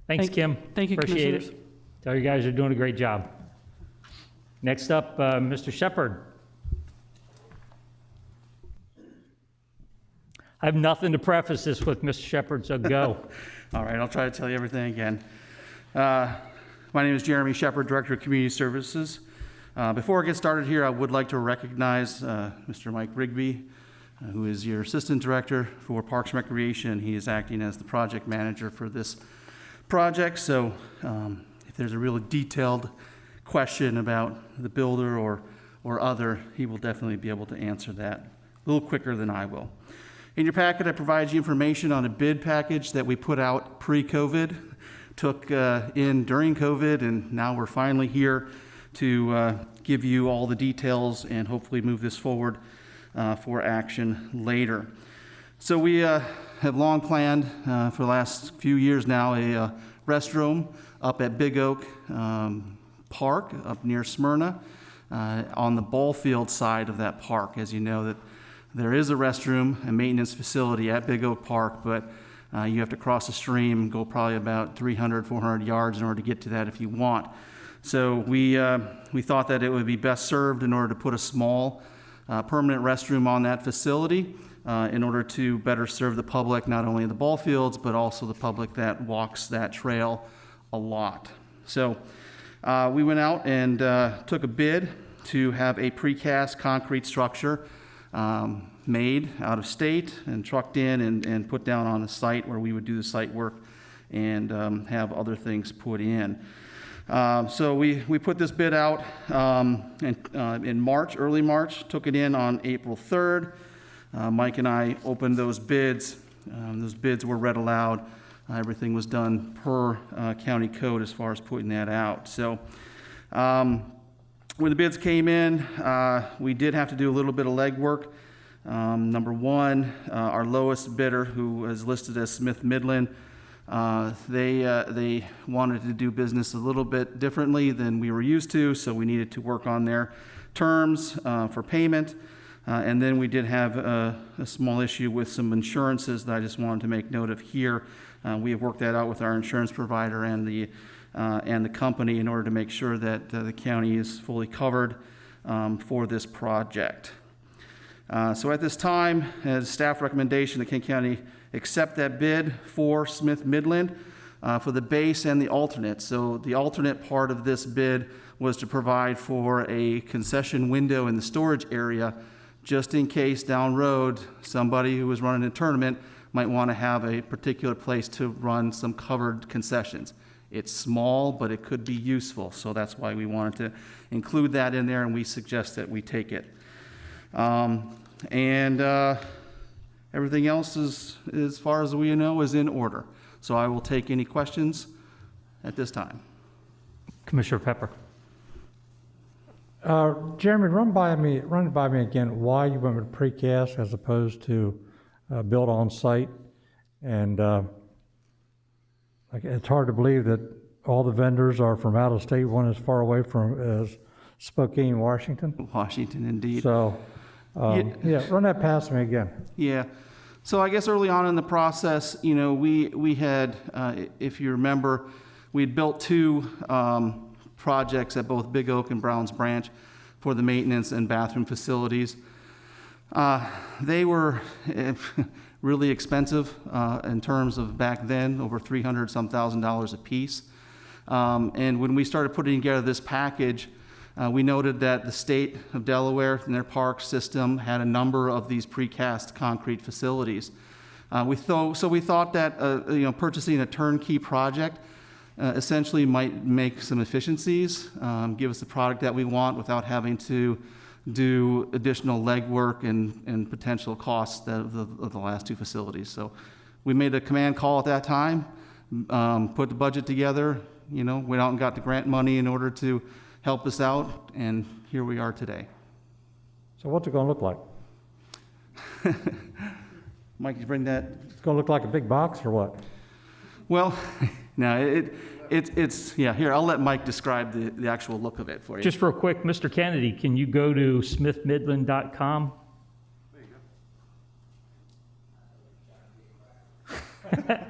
Thanks, Kim. Thank you, Appreciate Commissioners. it. Tell you guys are doing a great job. Next up, Mr. Shepard. I have nothing to preface this with, Mr. Shepard, so go. All right, I'll try to tell you everything again. My name is Jeremy Shepard, Director of Community Services. Before I get started here, I would like to recognize Mr. Mike Rigby, who is your Assistant Director for Parks and Recreation. He is acting as the project manager for this project, so if there's a really detailed question about the builder or other, he will definitely be able to answer that a little quicker than I will. In your packet, I provide you information on a bid package that we put out pre-COVID, took in during COVID, and now we're finally here to give you all the details and hopefully move this forward for action later. So we have long planned for the last few years now a restroom up at Big Oak Park up near Smyrna on the ball field side of that park. As you know, that there is a restroom and maintenance facility at Big Oak Park, but you have to cross a stream, go probably about 300, 400 yards in order to get to that if you want. So we thought that it would be best served in order to put a small permanent restroom on that facility in order to better serve the public, not only in the ball fields, but also the public that walks that trail a lot. So we went out and took a bid to have a precast concrete structure made out of state and trucked in and put down on the site where we would do the site work and have other things put in. So we put this bid out in March, early March, took it in on April 3rd. Mike and I opened those bids. Those bids were read aloud. Everything was done per county code as far as putting that out. So when the bids came in, we did have to do a little bit of legwork. Number one, our lowest bidder, who is listed as Smith Midland, they wanted to do business a little bit differently than we were used to, so we needed to work on their terms for payment. And then we did have a small issue with some insurances that I just wanted to make note of here. We have worked that out with our insurance provider, and the and the company in order to make sure that the county is fully covered for this project. So at this time, as staff recommendation, the Kent County accept that bid for Smith Midland for the base and the alternate. So the alternate part of this bid was to provide for a concession window in the storage area, just in case down road somebody who was running a tournament might want to have a particular place to run some covered concessions. It's small, but it could be useful, so that's why we wanted to include that in there, and we suggest that we take it. Everything else is, as far as we know, is in order. So I will take any questions at this time. Commissioner Pepper. Jeremy, run it by me again why you went with precast as opposed to build on site. And it's hard to believe that all the vendors are from out of state. One is far away from as Spokane, Washington. Washington, indeed. So, yeah, run that past me again. Yeah. So I guess early on in the process, you know, we had, if you remember, we had built two projects at both Big Oak and Browns Branch for the maintenance and bathroom facilities. They were really expensive in terms of back then, over $300-some thousand a piece. And when we started putting together this package, we noted that the state of Delaware and their park system had a number of these precast concrete facilities. We thought that purchasing a turnkey project essentially might make some efficiencies, give us the product that we want without having to do additional legwork and potential costs of the last two facilities. So we made a command call at that time, put the budget together, went out and got the grant money in order to help us out, and here we are today. So what's it going to look like? Mike, you bring that? It's going to look like a big box or what? Well, no, it's yeah, here, I'll let Mike describe the actual look of it for you. Just real quick, Mr. Kennedy, can you go to smithmidland.com? There you go.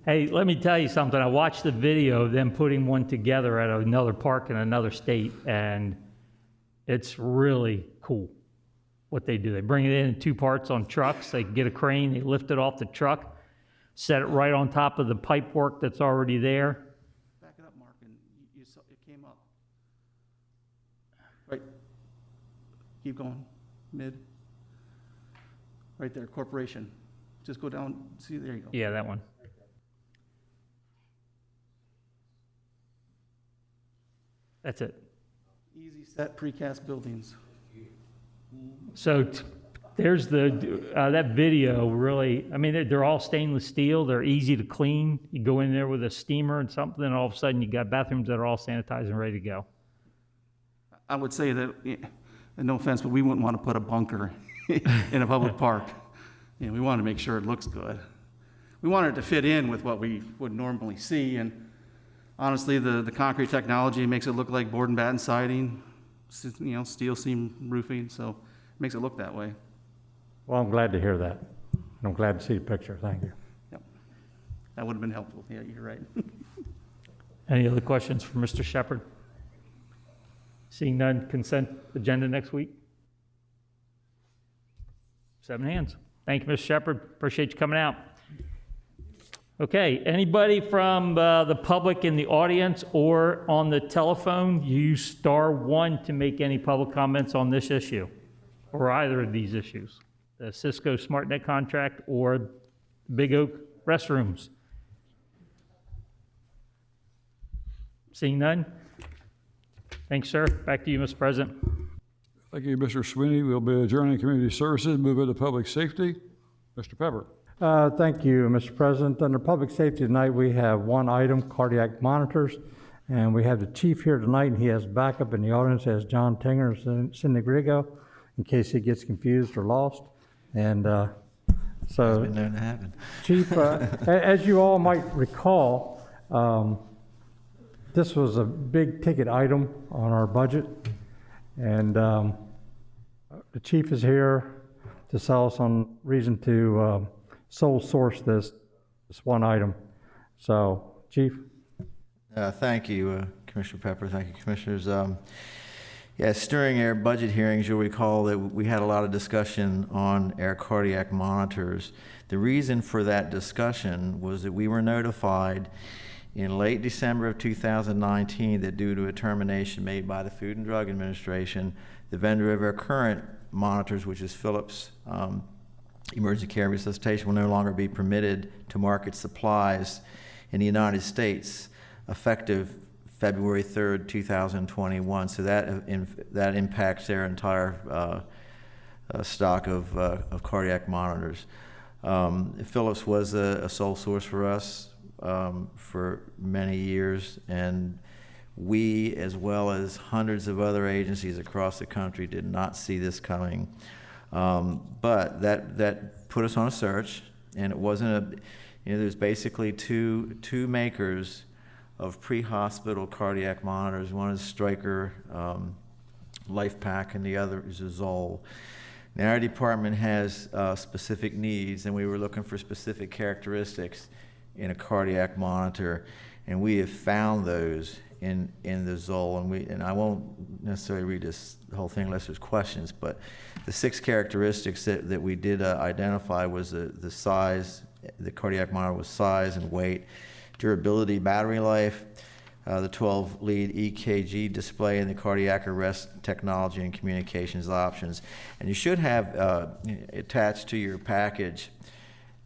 Hey, let me tell you something. I watched the video of them putting one together at another park in another state, and it's really cool what they do. They bring it in two parts on trucks. They get a crane, they lift it off the truck, set it right on top of the pipe work that's already there. Back it up, Mark, and you saw it came up. Right. Keep going. Mid. Right there, corporation. Just go down. See, there you go. Yeah, that one. That's it. Easy set precast buildings. So there's that video really, I mean, they're all stainless steel. They're easy to clean. You go in there with a steamer and something, and all of a sudden you got bathrooms that are all sanitized and ready to go. I would say that, and no offense, but we wouldn't want to put a bunker in a public park. We want to make sure it looks good. We want it to fit in with what we would normally see, and honestly, the concrete technology makes it look like board and batten siding, steel seam roofing, so it makes it look that way. Well, I'm glad to hear that. I'm glad to see the picture. Thank you. Yep. That would have been helpful. Yeah, you're right. Any other questions for Mr. Shepherd? Seeing none, consent agenda next week? 7 hands. Thank you, Mr. Shepherd. Appreciate you coming out. Okay, anybody from the public in the audience or on the telephone, use *1 to make any public comments on this issue or either of these issues, the Cisco SmartNet contract or Big Oak restrooms. Seeing none? Thanks, sir. Back to you, Mr. President. Thank you, Mr. Sweeney. We'll be adjourning Community Services, move into Public Safety. Mr. Pepper. Thank you, Mr. President. Under public safety tonight, we have one item, cardiac monitors, and we have the chief here tonight, and he has backup in the audience as John Tinger and Cindy Grigo, in case he gets confused or lost. And so, been known to happen. Chief, as you all might recall, this was a big ticket item on our budget, and the chief is here to sell us on reason to sole source this one item. So, Chief. Thank you, Commissioner Pepper. Thank you, Commissioners. Yes, during our budget hearings, you'll recall that we had a lot of discussion on our cardiac monitors. The reason for that discussion was that we were notified in late December of 2019 that due to a termination made by the Food and Drug Administration, the vendor of our current monitors, which is Philips Emergency Care Resuscitation, will no longer be permitted to market supplies in the United States effective February 3rd, 2021. So that impacts their entire stock of cardiac monitors. Philips was a sole source for us for many years, and we, as well as hundreds of other agencies across the country, did not see this coming. But that put us on a search, and it wasn't there's basically two makers of pre-hospital cardiac monitors. One is Stryker LifePak, and the other is a Zoll. Now, our department has specific needs, and we were looking for specific characteristics in a cardiac monitor, and we have found those in the Zoll. And I won't necessarily read the whole thing unless there's questions, but the 6 characteristics that we did identify was the size. The cardiac monitor was size and weight, durability, battery life, the 12-lead EKG display, and the cardiac arrest technology and communications options. And you should have attached to your package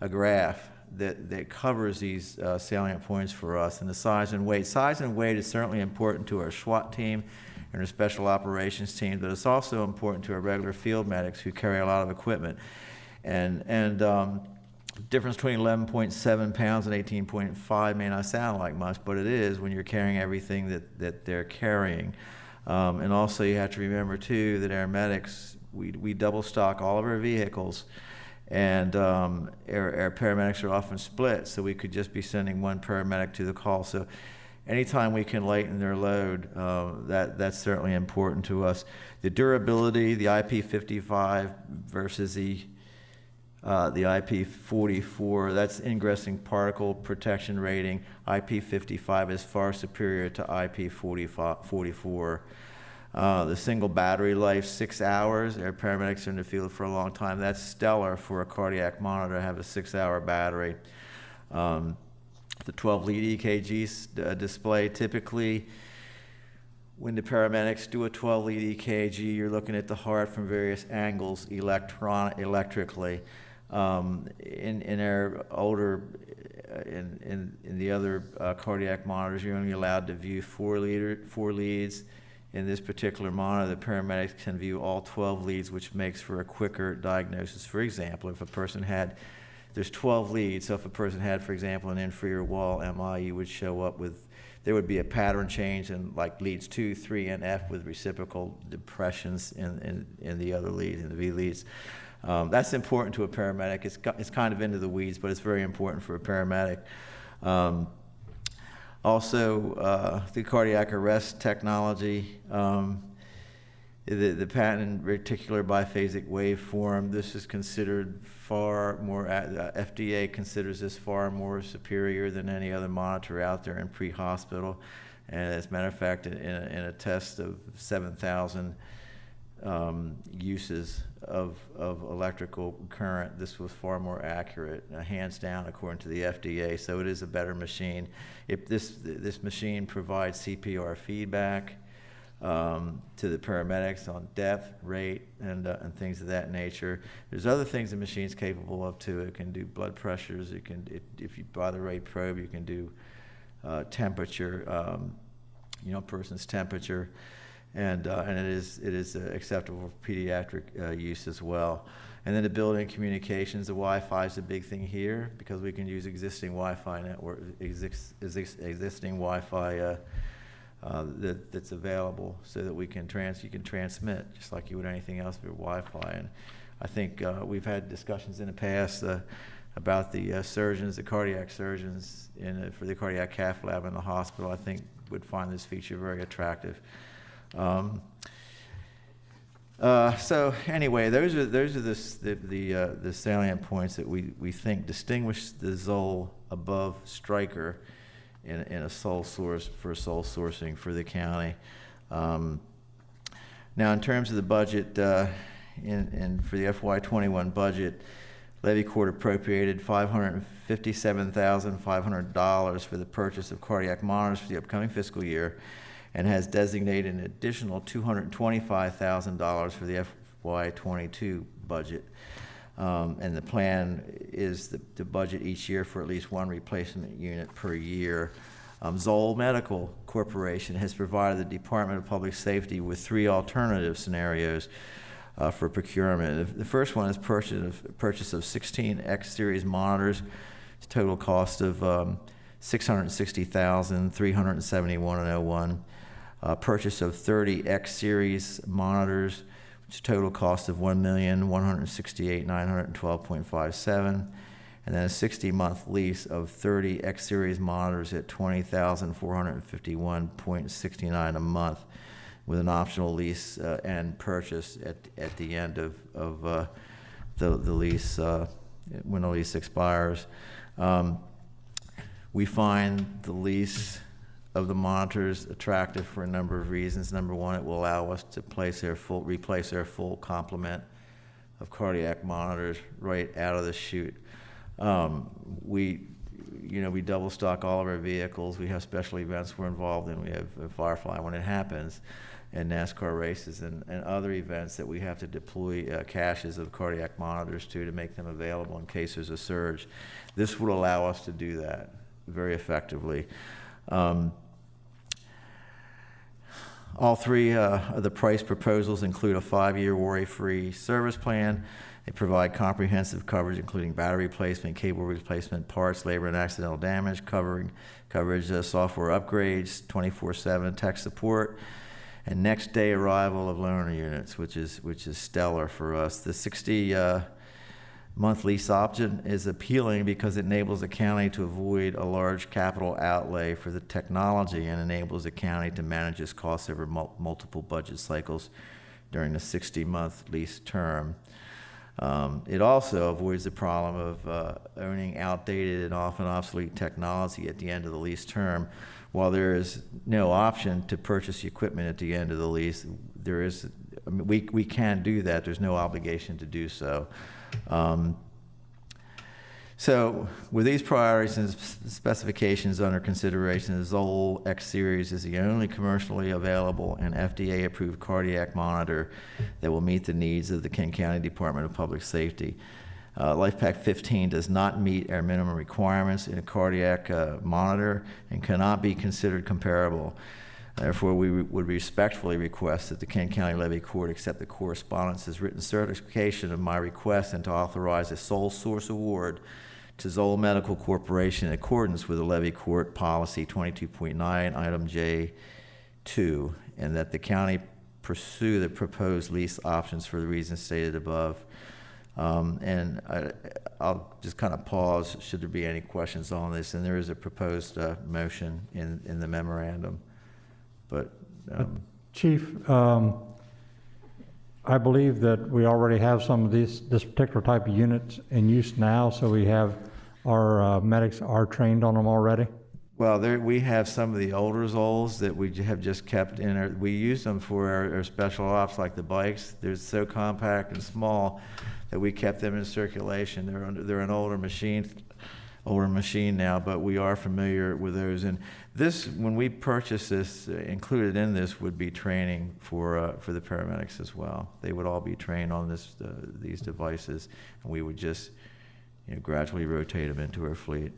a graph that covers these salient points for us, and the size and weight. Size and weight is certainly important to our SWAT team and our special operations team, but it's also important to our regular field medics who carry a lot of equipment. And difference between 11.7 pounds and 18.5 may not sound like much, but it is when you're carrying everything that they're carrying. And also you have to remember too that our medics, we double stock all of our vehicles, and our paramedics are often split, so we could just be sending one paramedic to the call. So anytime we can lighten their load, that's certainly important to us. The durability, the IP55 versus the IP44, that's ingressing particle protection rating. IP55 is far superior to IP44. The single battery life, 6 hours. Our paramedics are in the field for a long time. That's stellar for a cardiac monitor to have a 6-hour battery. The 12-lead EKG display, typically when the paramedics do a 12-lead EKG, you're looking at the heart from various angles electrically. In our older, in the other cardiac monitors, you're only allowed to view 4 leads. In this particular monitor, the paramedics can view all 12 leads, which makes for a quicker diagnosis. For example, if a person there's 12 leads, so if a person had, for example, an inferior wall MI, you would show up with, there would be a pattern change in like leads 2, 3, and F with reciprocal depressions in the other leads, in the V leads. That's important to a paramedic. It's kind of into the weeds, but it's very important for a paramedic. Also, the cardiac arrest technology, the patent reticular biphasic waveform, this is considered far more, FDA considers this far more superior than any other monitor out there in pre-hospital. And as a matter of fact, in a test of 7,000 uses of electrical current, this was far more accurate, hands down, according to the FDA. So it is a better machine. If this machine provides CPR feedback to the paramedics on depth, rate, and things of that nature. There's other things the machine's capable of too. It can do blood pressures. If you buy the right probe, you can do temperature, person's temperature. And it is acceptable for pediatric use as well. And then the building communications, the Wi-Fi is a big thing here because we can use existing Wi-Fi network, existing Wi-Fi that's available, so that you can transmit just like you would anything else with Wi-Fi. And I think we've had discussions in the past about the surgeons, the cardiac surgeons for the cardiac cath lab in the hospital. I think would find this feature very attractive. So anyway, those are the salient points that we think distinguish the Zoll above Stryker in a sole source, for sole sourcing for the county. Now, in terms of the budget, for the FY21 budget, Levy Court appropriated $557,500 for the purchase of cardiac monitors for the upcoming fiscal year, and has designated an additional $225,000 for the FY22 budget. And the plan is to budget each year for at least one replacement unit per year. Zoll Medical Corporation has provided the Department of Public Safety with 3 alternative scenarios for procurement. The first one is purchase of 16 X Series monitors, total cost of $660,371.01. Purchase of 30 X Series monitors, which total cost of $1,168,912.57. And then a 60-month lease of 30 X Series monitors at $20,451.69 a month, with an optional lease and purchase at the end of the lease, when the lease expires. We find the lease of the monitors attractive for a number of reasons. Number one, it will allow us to replace our full complement of cardiac monitors right out of the chute. We double stock all of our vehicles. We have special events we're involved in. We have Firefly when it happens, and NASCAR races and other events that we have to deploy caches of cardiac monitors to make them available in case there's a surge. This will allow us to do that very effectively. All 3 of the price proposals include a 5-year worry-free service plan. They provide comprehensive coverage, including battery replacement, cable replacement, parts, labor, and accidental damage, coverage software upgrades, 24/7 tech support, and next day arrival of loaner units, which is stellar for us. The 60 month lease option is appealing because it enables the county to avoid a large capital outlay for the technology and enables the county to manage its costs over multiple budget cycles during the 60-month lease term. It also avoids the problem of owning outdated and often obsolete technology at the end of the lease term. While there is no option to purchase equipment at the end of the lease, we can do that. There's no obligation to do so. So with these priorities and specifications under consideration, the Zoll X Series is the only commercially available and FDA-approved cardiac monitor that will meet the needs of the Kent County Department of Public Safety. LifePak 15 does not meet our minimum requirements in a cardiac monitor and cannot be considered comparable. Therefore, we would respectfully request that the Kent County Levy Court accept the correspondence as written certification of my request and to authorize a sole source award to Zoll Medical Corporation in accordance with the Levy Court Policy 22.9, Item J2, and that the county pursue the proposed lease options for the reasons stated above. And I'll just kind of pause should there be any questions on this, and there is a proposed motion in the memorandum. But Chief, I believe that we already have some of this particular type of units in use now, so we have our medics are trained on them already. Well, we have some of the older Zolls that we have just kept in. We use them for our special ops, like the bikes. They're so compact and small that we kept them in circulation. They're an older machine now, but we are familiar with those. And this, when we purchase this, included in this would be training for the paramedics as well. They would all be trained on these devices, and we would just gradually rotate them into our fleet.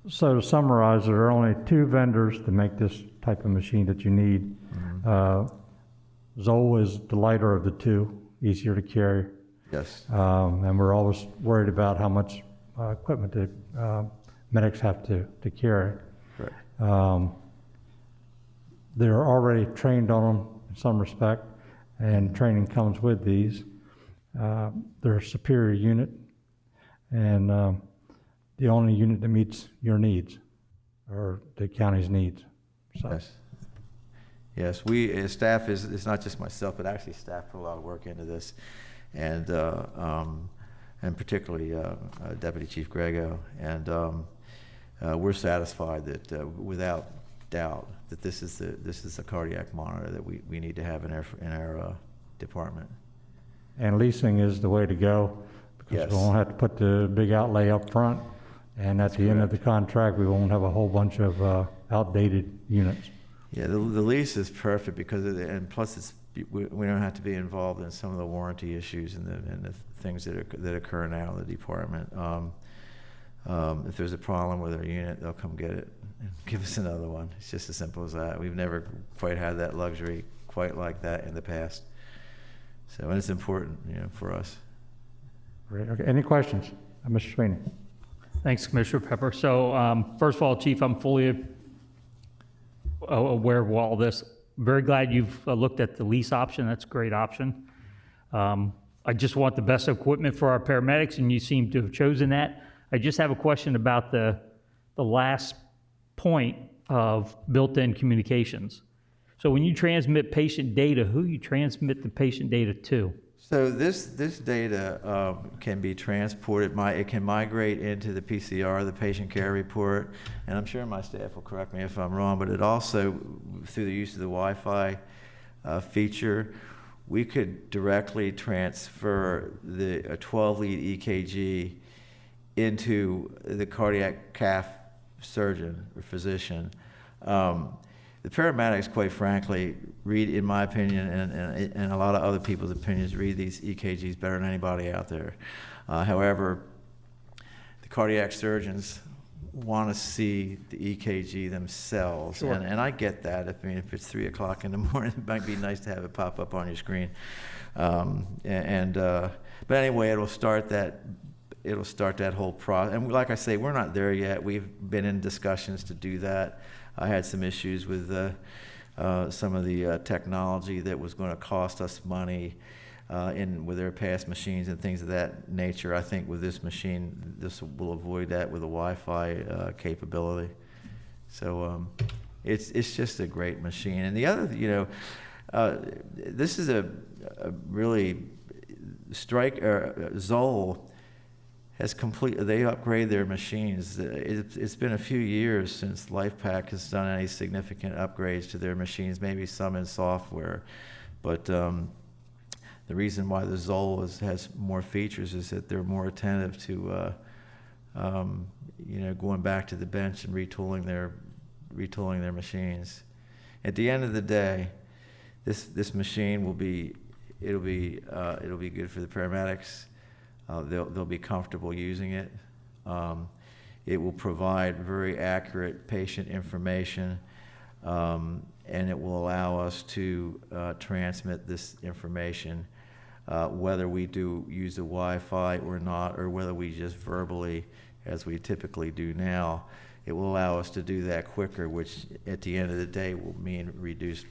So to summarize, there are only 2 vendors to make this type of machine that you need. Mm-hmm. Zoll is the lighter of the 2, easier to carry. Yes. And we're always worried about how much equipment the medics have to carry. Correct. They're already trained on them in some respect, and training comes with these. They're a superior unit, and the only unit that meets your needs, or the county's needs. So. Yes. Yes, we as staff, it's not just myself, but actually staff put a lot of work into this, and particularly Deputy Chief Grego, and we're satisfied that, without doubt, that this is the cardiac monitor that we need to have in our department. And leasing is the way to go, because Yes. we won't have to put the big outlay up front, and at the end of the contract, we won't have a whole bunch of outdated units. Yeah, the lease is perfect because and plus we don't have to be involved in some of the warranty issues and the things that occur now in the department. If there's a problem with our unit, they'll come get it and give us another one. It's just as simple as that. We've never quite had that luxury quite like that in the past. So, and it's important, for us. Great. Okay. Any questions? Mr. Sweeney? Thanks, Commissioner Pepper. So first of all, Chief, I'm fully aware of all this. Very glad you've looked at the lease option. That's a great option. I just want the best equipment for our paramedics, and you seem to have chosen that. I just have a question about the last point of built-in communications. So when you transmit patient data, who you transmit the patient data to? So this data can be transported. It can migrate into the PCR, the patient care report, and I'm sure my staff will correct me if I'm wrong. But it also, through the use of the Wi-Fi feature, we could directly transfer a 12-lead EKG into the cardiac cath surgeon or physician. The paramedics, quite frankly, read, in my opinion, and a lot of other people's opinions, read these EKGs better than anybody out there. However, the cardiac surgeons want to see the EKG themselves, Sure. and I get that. If it's 3 o'clock in the morning, it might be nice to have it pop up on your screen. But anyway, it'll start that whole process. And like I say, we're not there yet. We've been in discussions to do that. I had some issues with some of the technology that was going to cost us money with their past machines and things of that nature. I think with this machine, this will avoid that with a Wi-Fi capability. So it's just a great machine. And the other, this is a really Zoll has they upgrade their machines. It's been a few years since LifePak has done any significant upgrades to their machines, maybe some in software. But the reason why the Zoll has more features is that they're more attentive to, going back to the bench and retooling their machines. At the end of the day, this machine will be good for the paramedics. They'll be comfortable using it. It will provide very accurate patient information, and it will allow us to transmit this information, whether we do use the Wi-Fi or not, or whether we just verbally, as we typically do now. It will allow us to do that quicker, which at the end of the day will mean reduced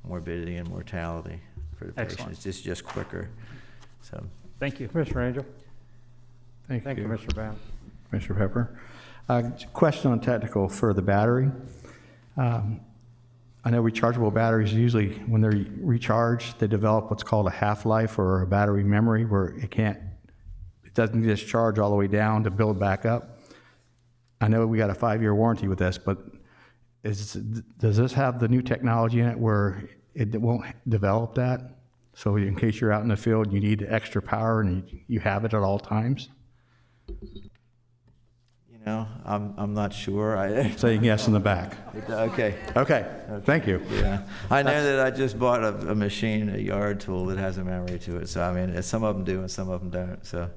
morbidity and mortality for the Excellent. patients. It's just quicker. So. Thank you. Commissioner Angel? Thank Thank you, you, Mr. Brown. Commissioner Pepper. Question on technical for the battery. I know rechargeable batteries, usually when they're recharged, they develop what's called a half-life or a battery memory where it doesn't just charge all the way down to build back up. I know we got a 5-year warranty with this, but does this have the new technology in it where it won't develop that? So in case you're out in the field, you need extra power and you have it at all times? I'm not sure. Saying yes in the back. Okay. Okay, thank you. Yeah. I know that I just bought a machine, a yard tool that has a memory to it. So, some of them do and some of them don't. So,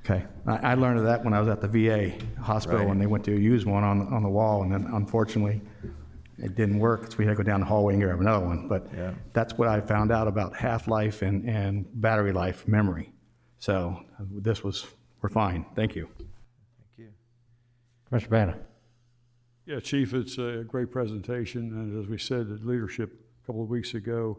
Okay, I learned of that when I was at the VA hospital Right. when they went to use one on the wall, and then unfortunately, it didn't work, so we had to go down the hallway and grab another one. But Yeah. that's what I found out about half-life and battery life memory. So we're fine. Thank you. thank you. Commissioner Banner? Yeah, Chief, it's a great presentation, and as we said at leadership a couple of weeks ago,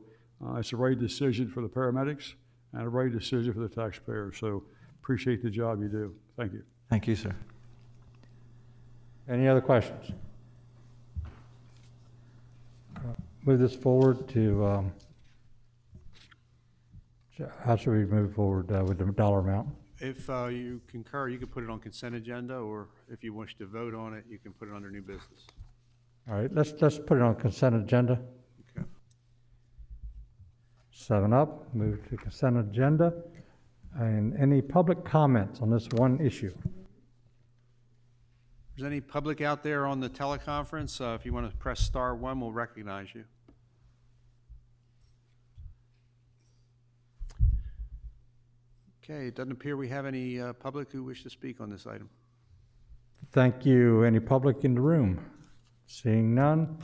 it's the right decision for the paramedics and a right decision for the taxpayers. So appreciate the job you do. Thank you. Thank you, sir. Any other questions? Move this forward to, how should we move forward with the dollar amount? If you concur, you could put it on consent agenda, or if you wish to vote on it, you can put it under new business. All right, let's put it on consent agenda. Okay. 7 up, move to consent agenda. And any public comments on this one issue? If there's any public out there on the teleconference, if you want to press *1, we'll recognize you. Okay, it doesn't appear we have any public who wish to speak on this item. Thank you. Any public in the room? Seeing none,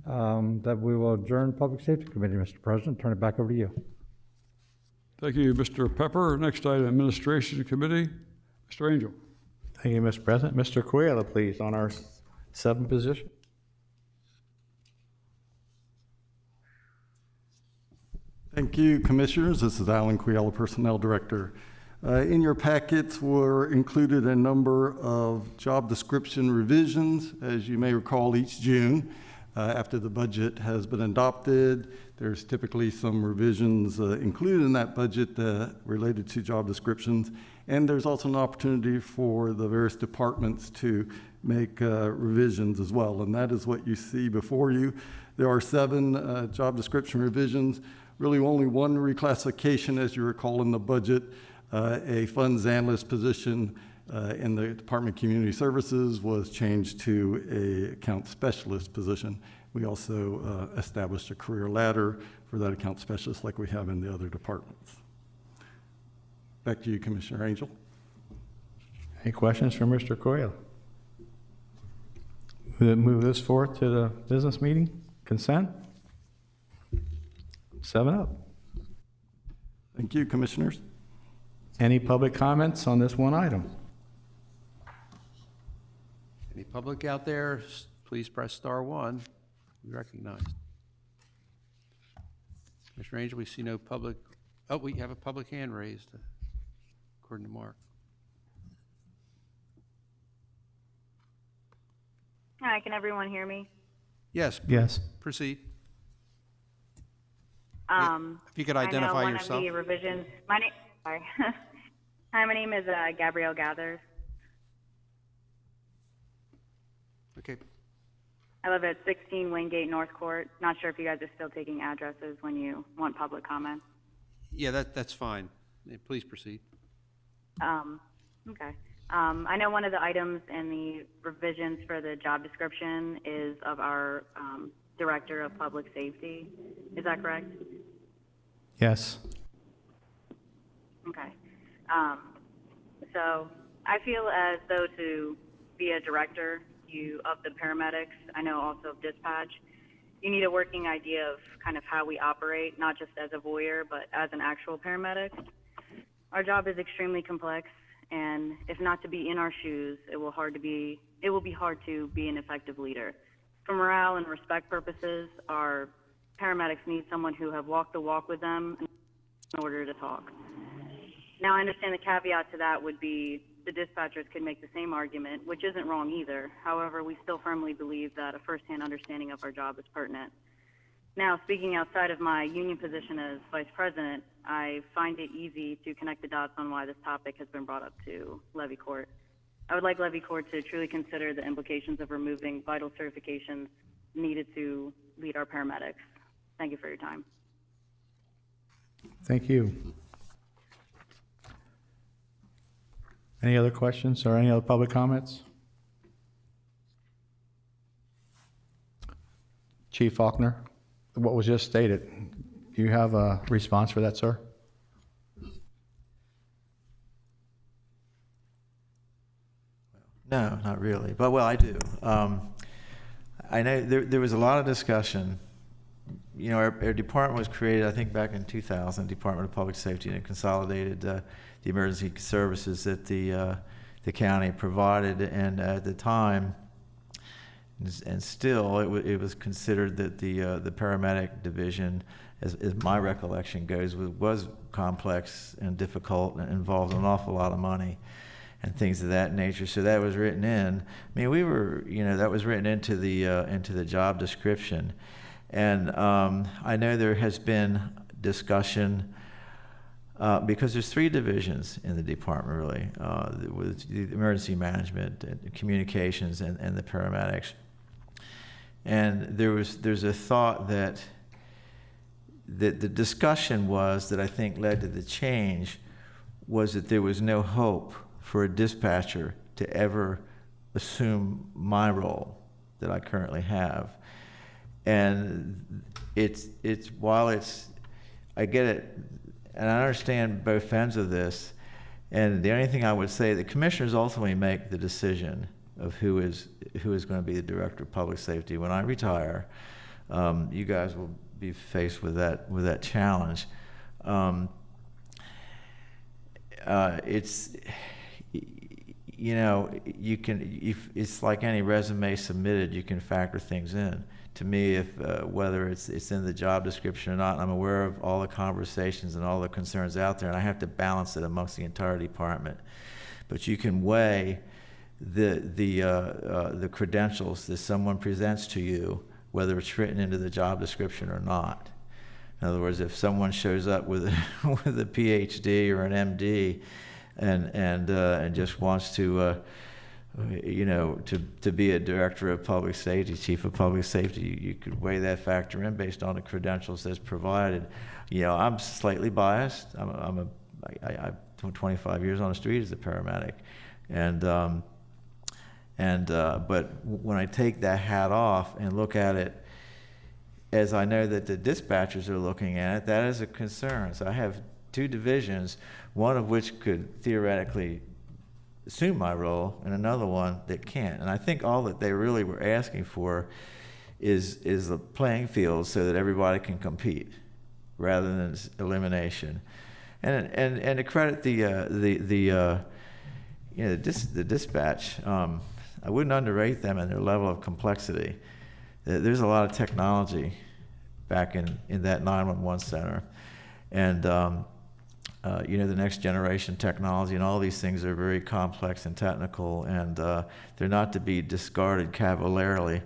that we will adjourn Public Safety Committee, Mr. President. Turn it back over to you. Thank you, Mr. Pepper. Next item, Administration Committee, Mr. Angel. Thank you, Mr. President. Mr. Coelho, please, on our 7th position. Thank you, Commissioners. This is Alan Coelho, Personnel Director. In your packets were included a number of job description revisions. As you may recall, each June, after the budget has been adopted, there's typically some revisions included in that budget related to job descriptions. And there's also an opportunity for the various departments to make revisions as well. And that is what you see before you. There are 7 job description revisions, really only one reclassification, as you recall, in the budget. A funds analyst position in the Department of Community Services was changed to a account specialist position. We also established a career ladder for that account specialist like we have in the other departments. Back to you, Commissioner Angel. Any questions for Mr. Coelho? We'll move this forth to the business meeting. Consent? 7 up. Thank you, Commissioners. Any public comments on this one item? Any public out there, please press *1. Be recognized. Commissioner Angel, we see no public. Oh, we have a public hand raised, according to Mark. Hi, can everyone hear me? Yes. Yes. Proceed. If you could identify I know yourself. one of the revisions. Sorry. Hi, my name is Gabrielle Gathers. Okay. I live at 16 Wingate North Court. Not sure if you guys are still taking addresses when you want public comment. Yeah, that's fine. Yeah, please proceed. Okay. I know one of the items in the revisions for the job description is of our Director of Public Safety. Is that correct? Yes. Okay. So I feel as though to be a director of the paramedics, I know also of dispatch, you need a working idea of kind of how we operate, not just as a voyeur, but as an actual paramedic. Our job is extremely complex, and if not to be in our shoes, it will be hard to be an effective leader. For morale and respect purposes, our paramedics need someone who have walked the walk with them in order to talk. Now, I understand the caveat to that would be the dispatchers could make the same argument, which isn't wrong either. However, we still firmly believe that a firsthand understanding of our job is pertinent. Now, speaking outside of my union position as vice president, I find it easy to connect the dots on why this topic has been brought up to Levy Court. I would like Levy Court to truly consider the implications of removing vital certifications needed to lead our paramedics. Thank you for your time. Thank you. Any other questions or any other public comments? Chief Faulkner, what was just stated, do you have a response for that, sir? No, not really. But, well, I do. I know there was a lot of discussion. You know, our department was created, I think, back in 2000, Department of Public Safety, and it consolidated the emergency services that the county provided. And at the time, and still, it was considered that the paramedic division, as my recollection goes, was complex and difficult and involved an awful lot of money and things of that nature. So that was written in. I mean, that was written into the job description. And I know there has been discussion because there's 3 divisions in the department, really, with the emergency management, and communications, and the paramedics. And there's a thought that the discussion was that I think led to the change was that there was no hope for a dispatcher to ever assume my role that I currently have. And I get it, and I understand both ends of this, and the only thing I would say, the commissioners ultimately make the decision of who is going to be the director of public safety. When I retire, you guys will be faced with that challenge. It's, you know, it's like any resume submitted, you can factor things in. To me, if whether it's in the job description or not, I'm aware of all the conversations and all the concerns out there, and I have to balance it amongst the entire department. But you can weigh the credentials that someone presents to you, whether it's written into the job description or not. In other words, if someone shows up with a PhD or an MD and just wants to to be a director of public safety, chief of public safety, you could weigh that factor in based on the credentials that's provided. You know, I'm slightly biased. I've 25 years on the street as a paramedic, but when I take that hat off and look at it, as I know that the dispatchers are looking at it, that is a concern. So I have 2 divisions, one of which could theoretically assume my role, and another one that can't. And I think all that they really were asking for is the playing field so that everybody can compete, rather than elimination. And to credit the dispatch, I wouldn't underrate them and their level of complexity. There's a lot of technology back in that 911 center, and the next generation technology and all these things are very complex and technical, and they're not to be discarded cavalierly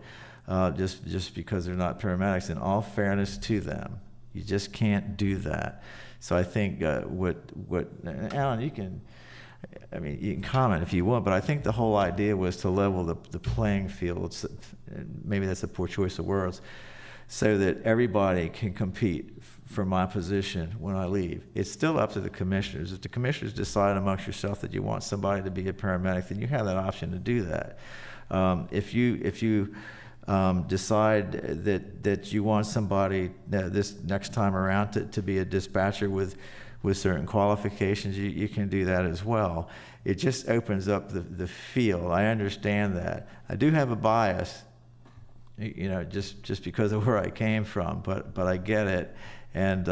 just because they're not paramedics. In all fairness to them, you just can't do that. So I think what Alan, you can comment if you want, but I think the whole idea was to level the playing field. Maybe that's a poor choice of words, so that everybody can compete for my position when I leave. It's still up to the commissioners. If the commissioners decide amongst yourself that you want somebody to be a paramedic, then you have that option to do that. If you decide that you want somebody this next time around to be a dispatcher with certain qualifications, you can do that as well. It just opens up the field. I understand that. I do have a bias, just because of where I came from, but I get it. And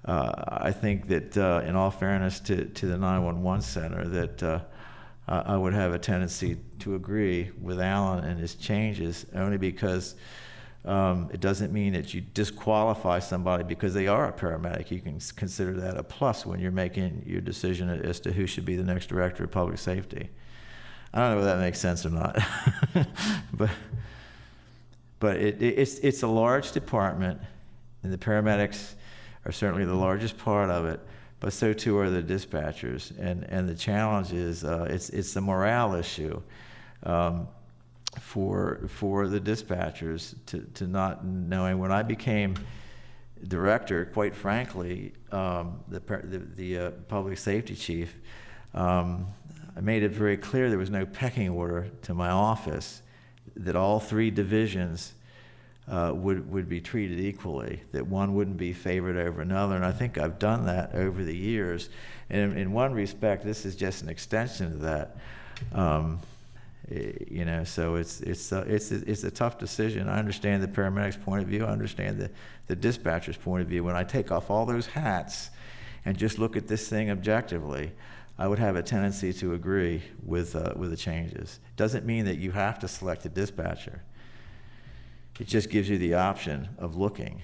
I think that in all fairness to the 911 center, that I would have a tendency to agree with Alan and his changes, only because it doesn't mean that you disqualify somebody because they are a paramedic. You can consider that a plus when you're making your decision as to who should be the next director of public safety. I don't know whether that makes sense or not, but it's a large department, and the paramedics are certainly the largest part of it, but so too are the dispatchers. And the challenge is it's a morale issue for the dispatchers to not knowing. When I became director, quite frankly, the public safety chief, I made it very clear there was no pecking order to my office, that all 3 divisions would be treated equally, that one wouldn't be favored over another. And I think I've done that over the years. And in one respect, this is just an extension of that. So it's a tough decision. I understand the paramedics' point of view. I understand the dispatcher's point of view. When I take off all those hats and just look at this thing objectively, I would have a tendency to agree with the changes. Doesn't mean that you have to select a dispatcher. It just gives you the option of looking.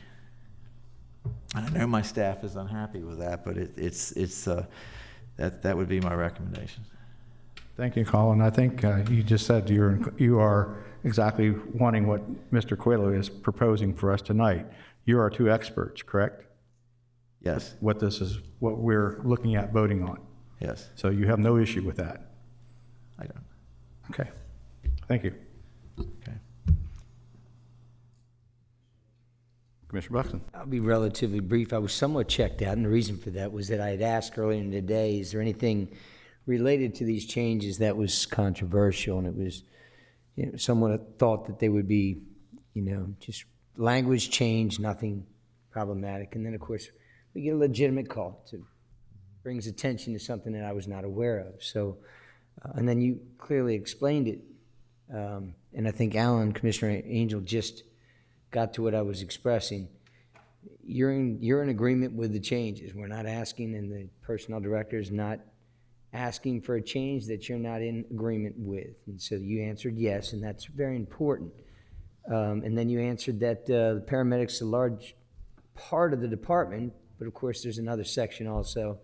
I know my staff is unhappy with that, but that would be my recommendation. Thank you, Colin. I think you just said you are exactly wanting what Mr. Coelho is proposing for us tonight. You are 2 experts, correct? Yes, What this is, what we're looking at voting on. yes, So you have no issue with that? I don't, Okay, thank you. okay. Commissioner Buxton? I'll be relatively brief. I was somewhat checked out, and the reason for that was that I had asked earlier in the day, is there anything related to these changes that was controversial? And it was, someone had thought that they would be, just language change, nothing problematic. And then, of course, we get a legitimate call to brings attention to something that I was not aware of. So, and then you clearly explained it. And I think Commissioner Angel just got to what I was expressing. You're in agreement with the changes. We're not asking, and the personnel director is not asking for a change that you're not in agreement with. And so you answered yes, and that's very important. And then you answered that the paramedics are a large part of the department, but of course there's another section also.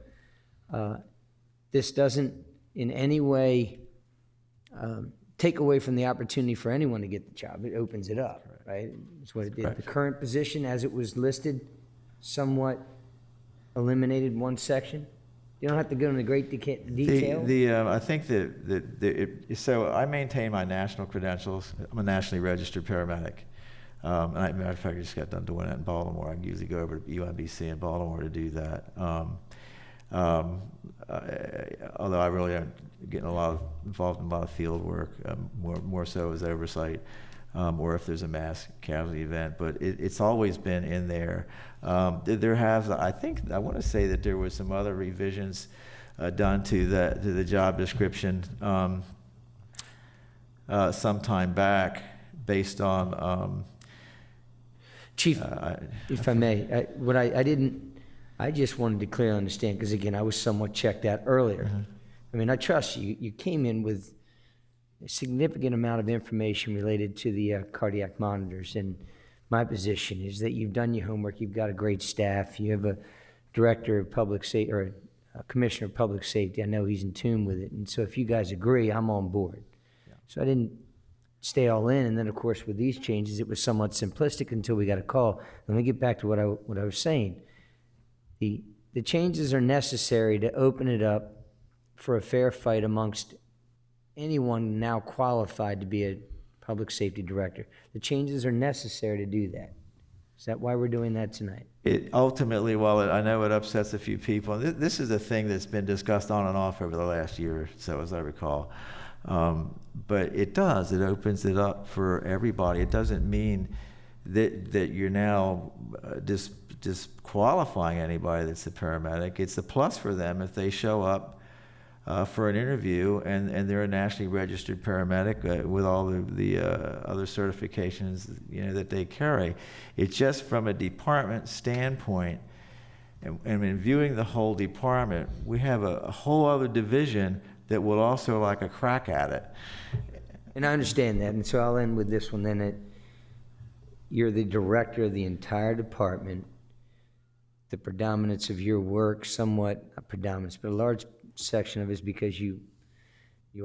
This doesn't in any way take away from the opportunity for anyone to get the job. It opens it up, right? That's what it did. The current position, as it was listed, somewhat eliminated one section. You don't have to go into great detail. I think so I maintain my national credentials. I'm a nationally registered paramedic. And as a matter of fact, I just got done doing that in Baltimore. I usually go over to UMBC in Baltimore to do that. Although I really am getting involved in a lot of field work, more so as oversight, or if there's a mass casualty event. But it's always been in there. I want to say that there was some other revisions done to the job description sometime back based on. Chief, if I may, I just wanted to clearly understand, because again, I was somewhat checked out earlier. Mm-hmm. I mean, I trust you. You came in with a significant amount of information related to the cardiac monitors, and my position is that you've done your homework, you've got a great staff, you have a director of public safety, or a commissioner of public safety. I know he's in tune with it, and so if you guys agree, I'm on board. Yeah. So I didn't stay all in, and then of course with these changes, it was somewhat simplistic until we got a call. Let me get back to what I was saying. The changes are necessary to open it up for a fair fight amongst anyone now qualified to be a public safety director. The changes are necessary to do that. Is that why we're doing that tonight? It ultimately, I know it upsets a few people, and this is a thing that's been discussed on and off over the last year or so, as I recall. But it opens it up for everybody. It doesn't mean that you're now disqualifying anybody that's a paramedic. It's a plus for them if they show up for an interview and they're a nationally registered paramedic with all the other certifications that they carry. It's just from a department standpoint, and in viewing the whole department, we have a whole other division that will also like a crack at it. And I understand that, and so I'll end with this one then. You're the director of the entire department. The predominance of your work, somewhat, not predominance, but a large section of it is because you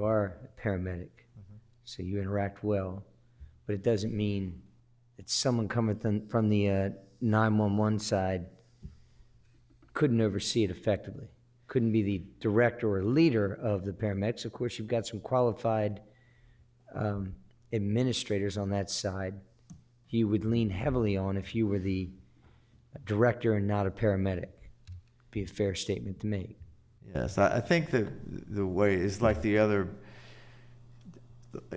are a paramedic, so you interact well. But it doesn't mean that someone coming from the 911 side couldn't oversee it effectively, couldn't be the director or leader of the paramedics. Of course, you've got some qualified administrators on that side you would lean heavily on if you were the director and not a paramedic. Be a fair statement to make. Yes, I think that the way is like the other,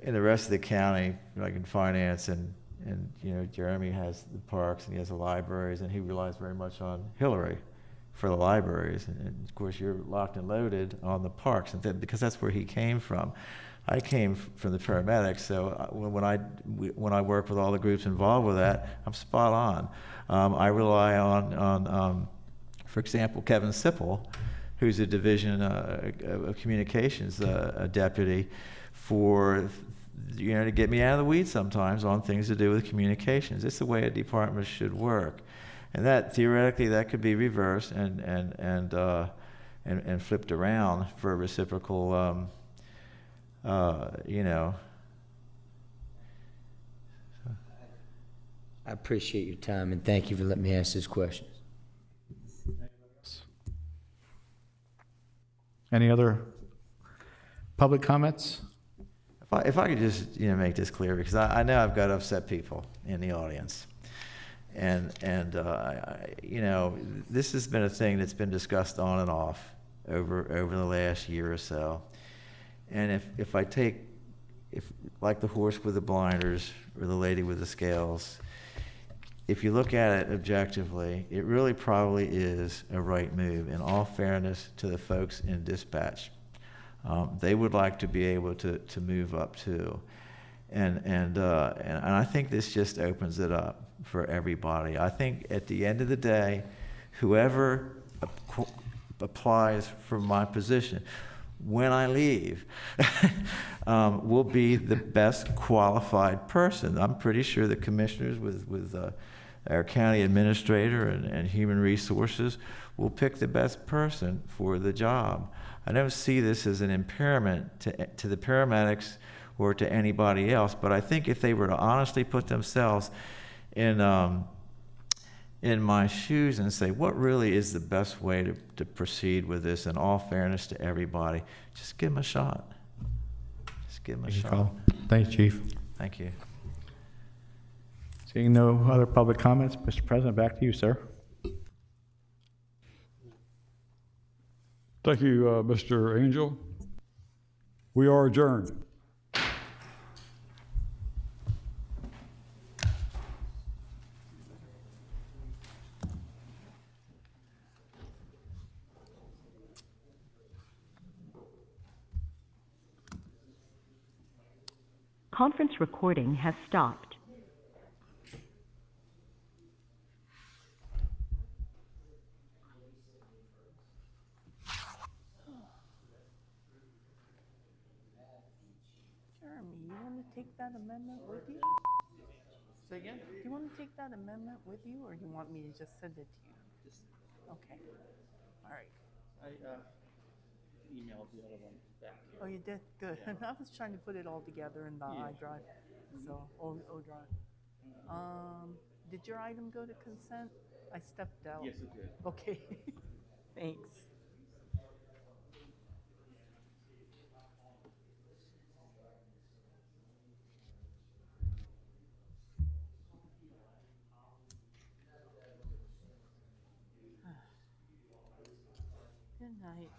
in the rest of the county, like in finance and Jeremy has the parks and he has the libraries, and he relies very much on Hillary for the libraries, and of course you're locked and loaded on the parks, and because that's where he came from. I came from the paramedics, so when I work with all the groups involved with that, I'm spot on. I rely on, for example, Kevin Sipple, who's a division of communications deputy, for to get me out of the weeds sometimes on things to do with communications. It's the way a department should work, and that theoretically that could be reversed and flipped around for a reciprocal. I appreciate your time, and thank you for letting me ask those questions. Any other public comments? If I could just, make this clear, because I know I've got upset people in the audience. And this has been a thing that's been discussed on and off over the last year or so. And if like the horse with the blinders or the lady with the scales, if you look at it objectively, it really probably is a right move, in all fairness to the folks in dispatch. They would like to be able to move up too. And I think this just opens it up for everybody. I think at the end of the day, whoever applies for my position, when I leave, will be the best qualified person. I'm pretty sure the commissioners with our county administrator and human resources will pick the best person for the job. I don't see this as an impairment to the paramedics or to anybody else, but I think if they were to honestly put themselves in my shoes and say, what really is the best way to proceed with this, in all fairness to everybody, just give them a shot. Just give them a shot. Thanks, Chief. Thank you. Seeing no other public comments, Mr. President, back to you, sir. Thank you, Mr. Angel. We are adjourned. Conference recording has stopped. Jeremy, you want to take that amendment with you? Say again? Do you want to take that amendment with you, or do you want me to just send it to you? Okay. All right. I emailed the other one back. Oh, you did? Good. I was trying to put it all together in the iDrive, so, O Drive. Did your item go to consent? I stepped out. Yes, it did. Okay. Thanks. Good night.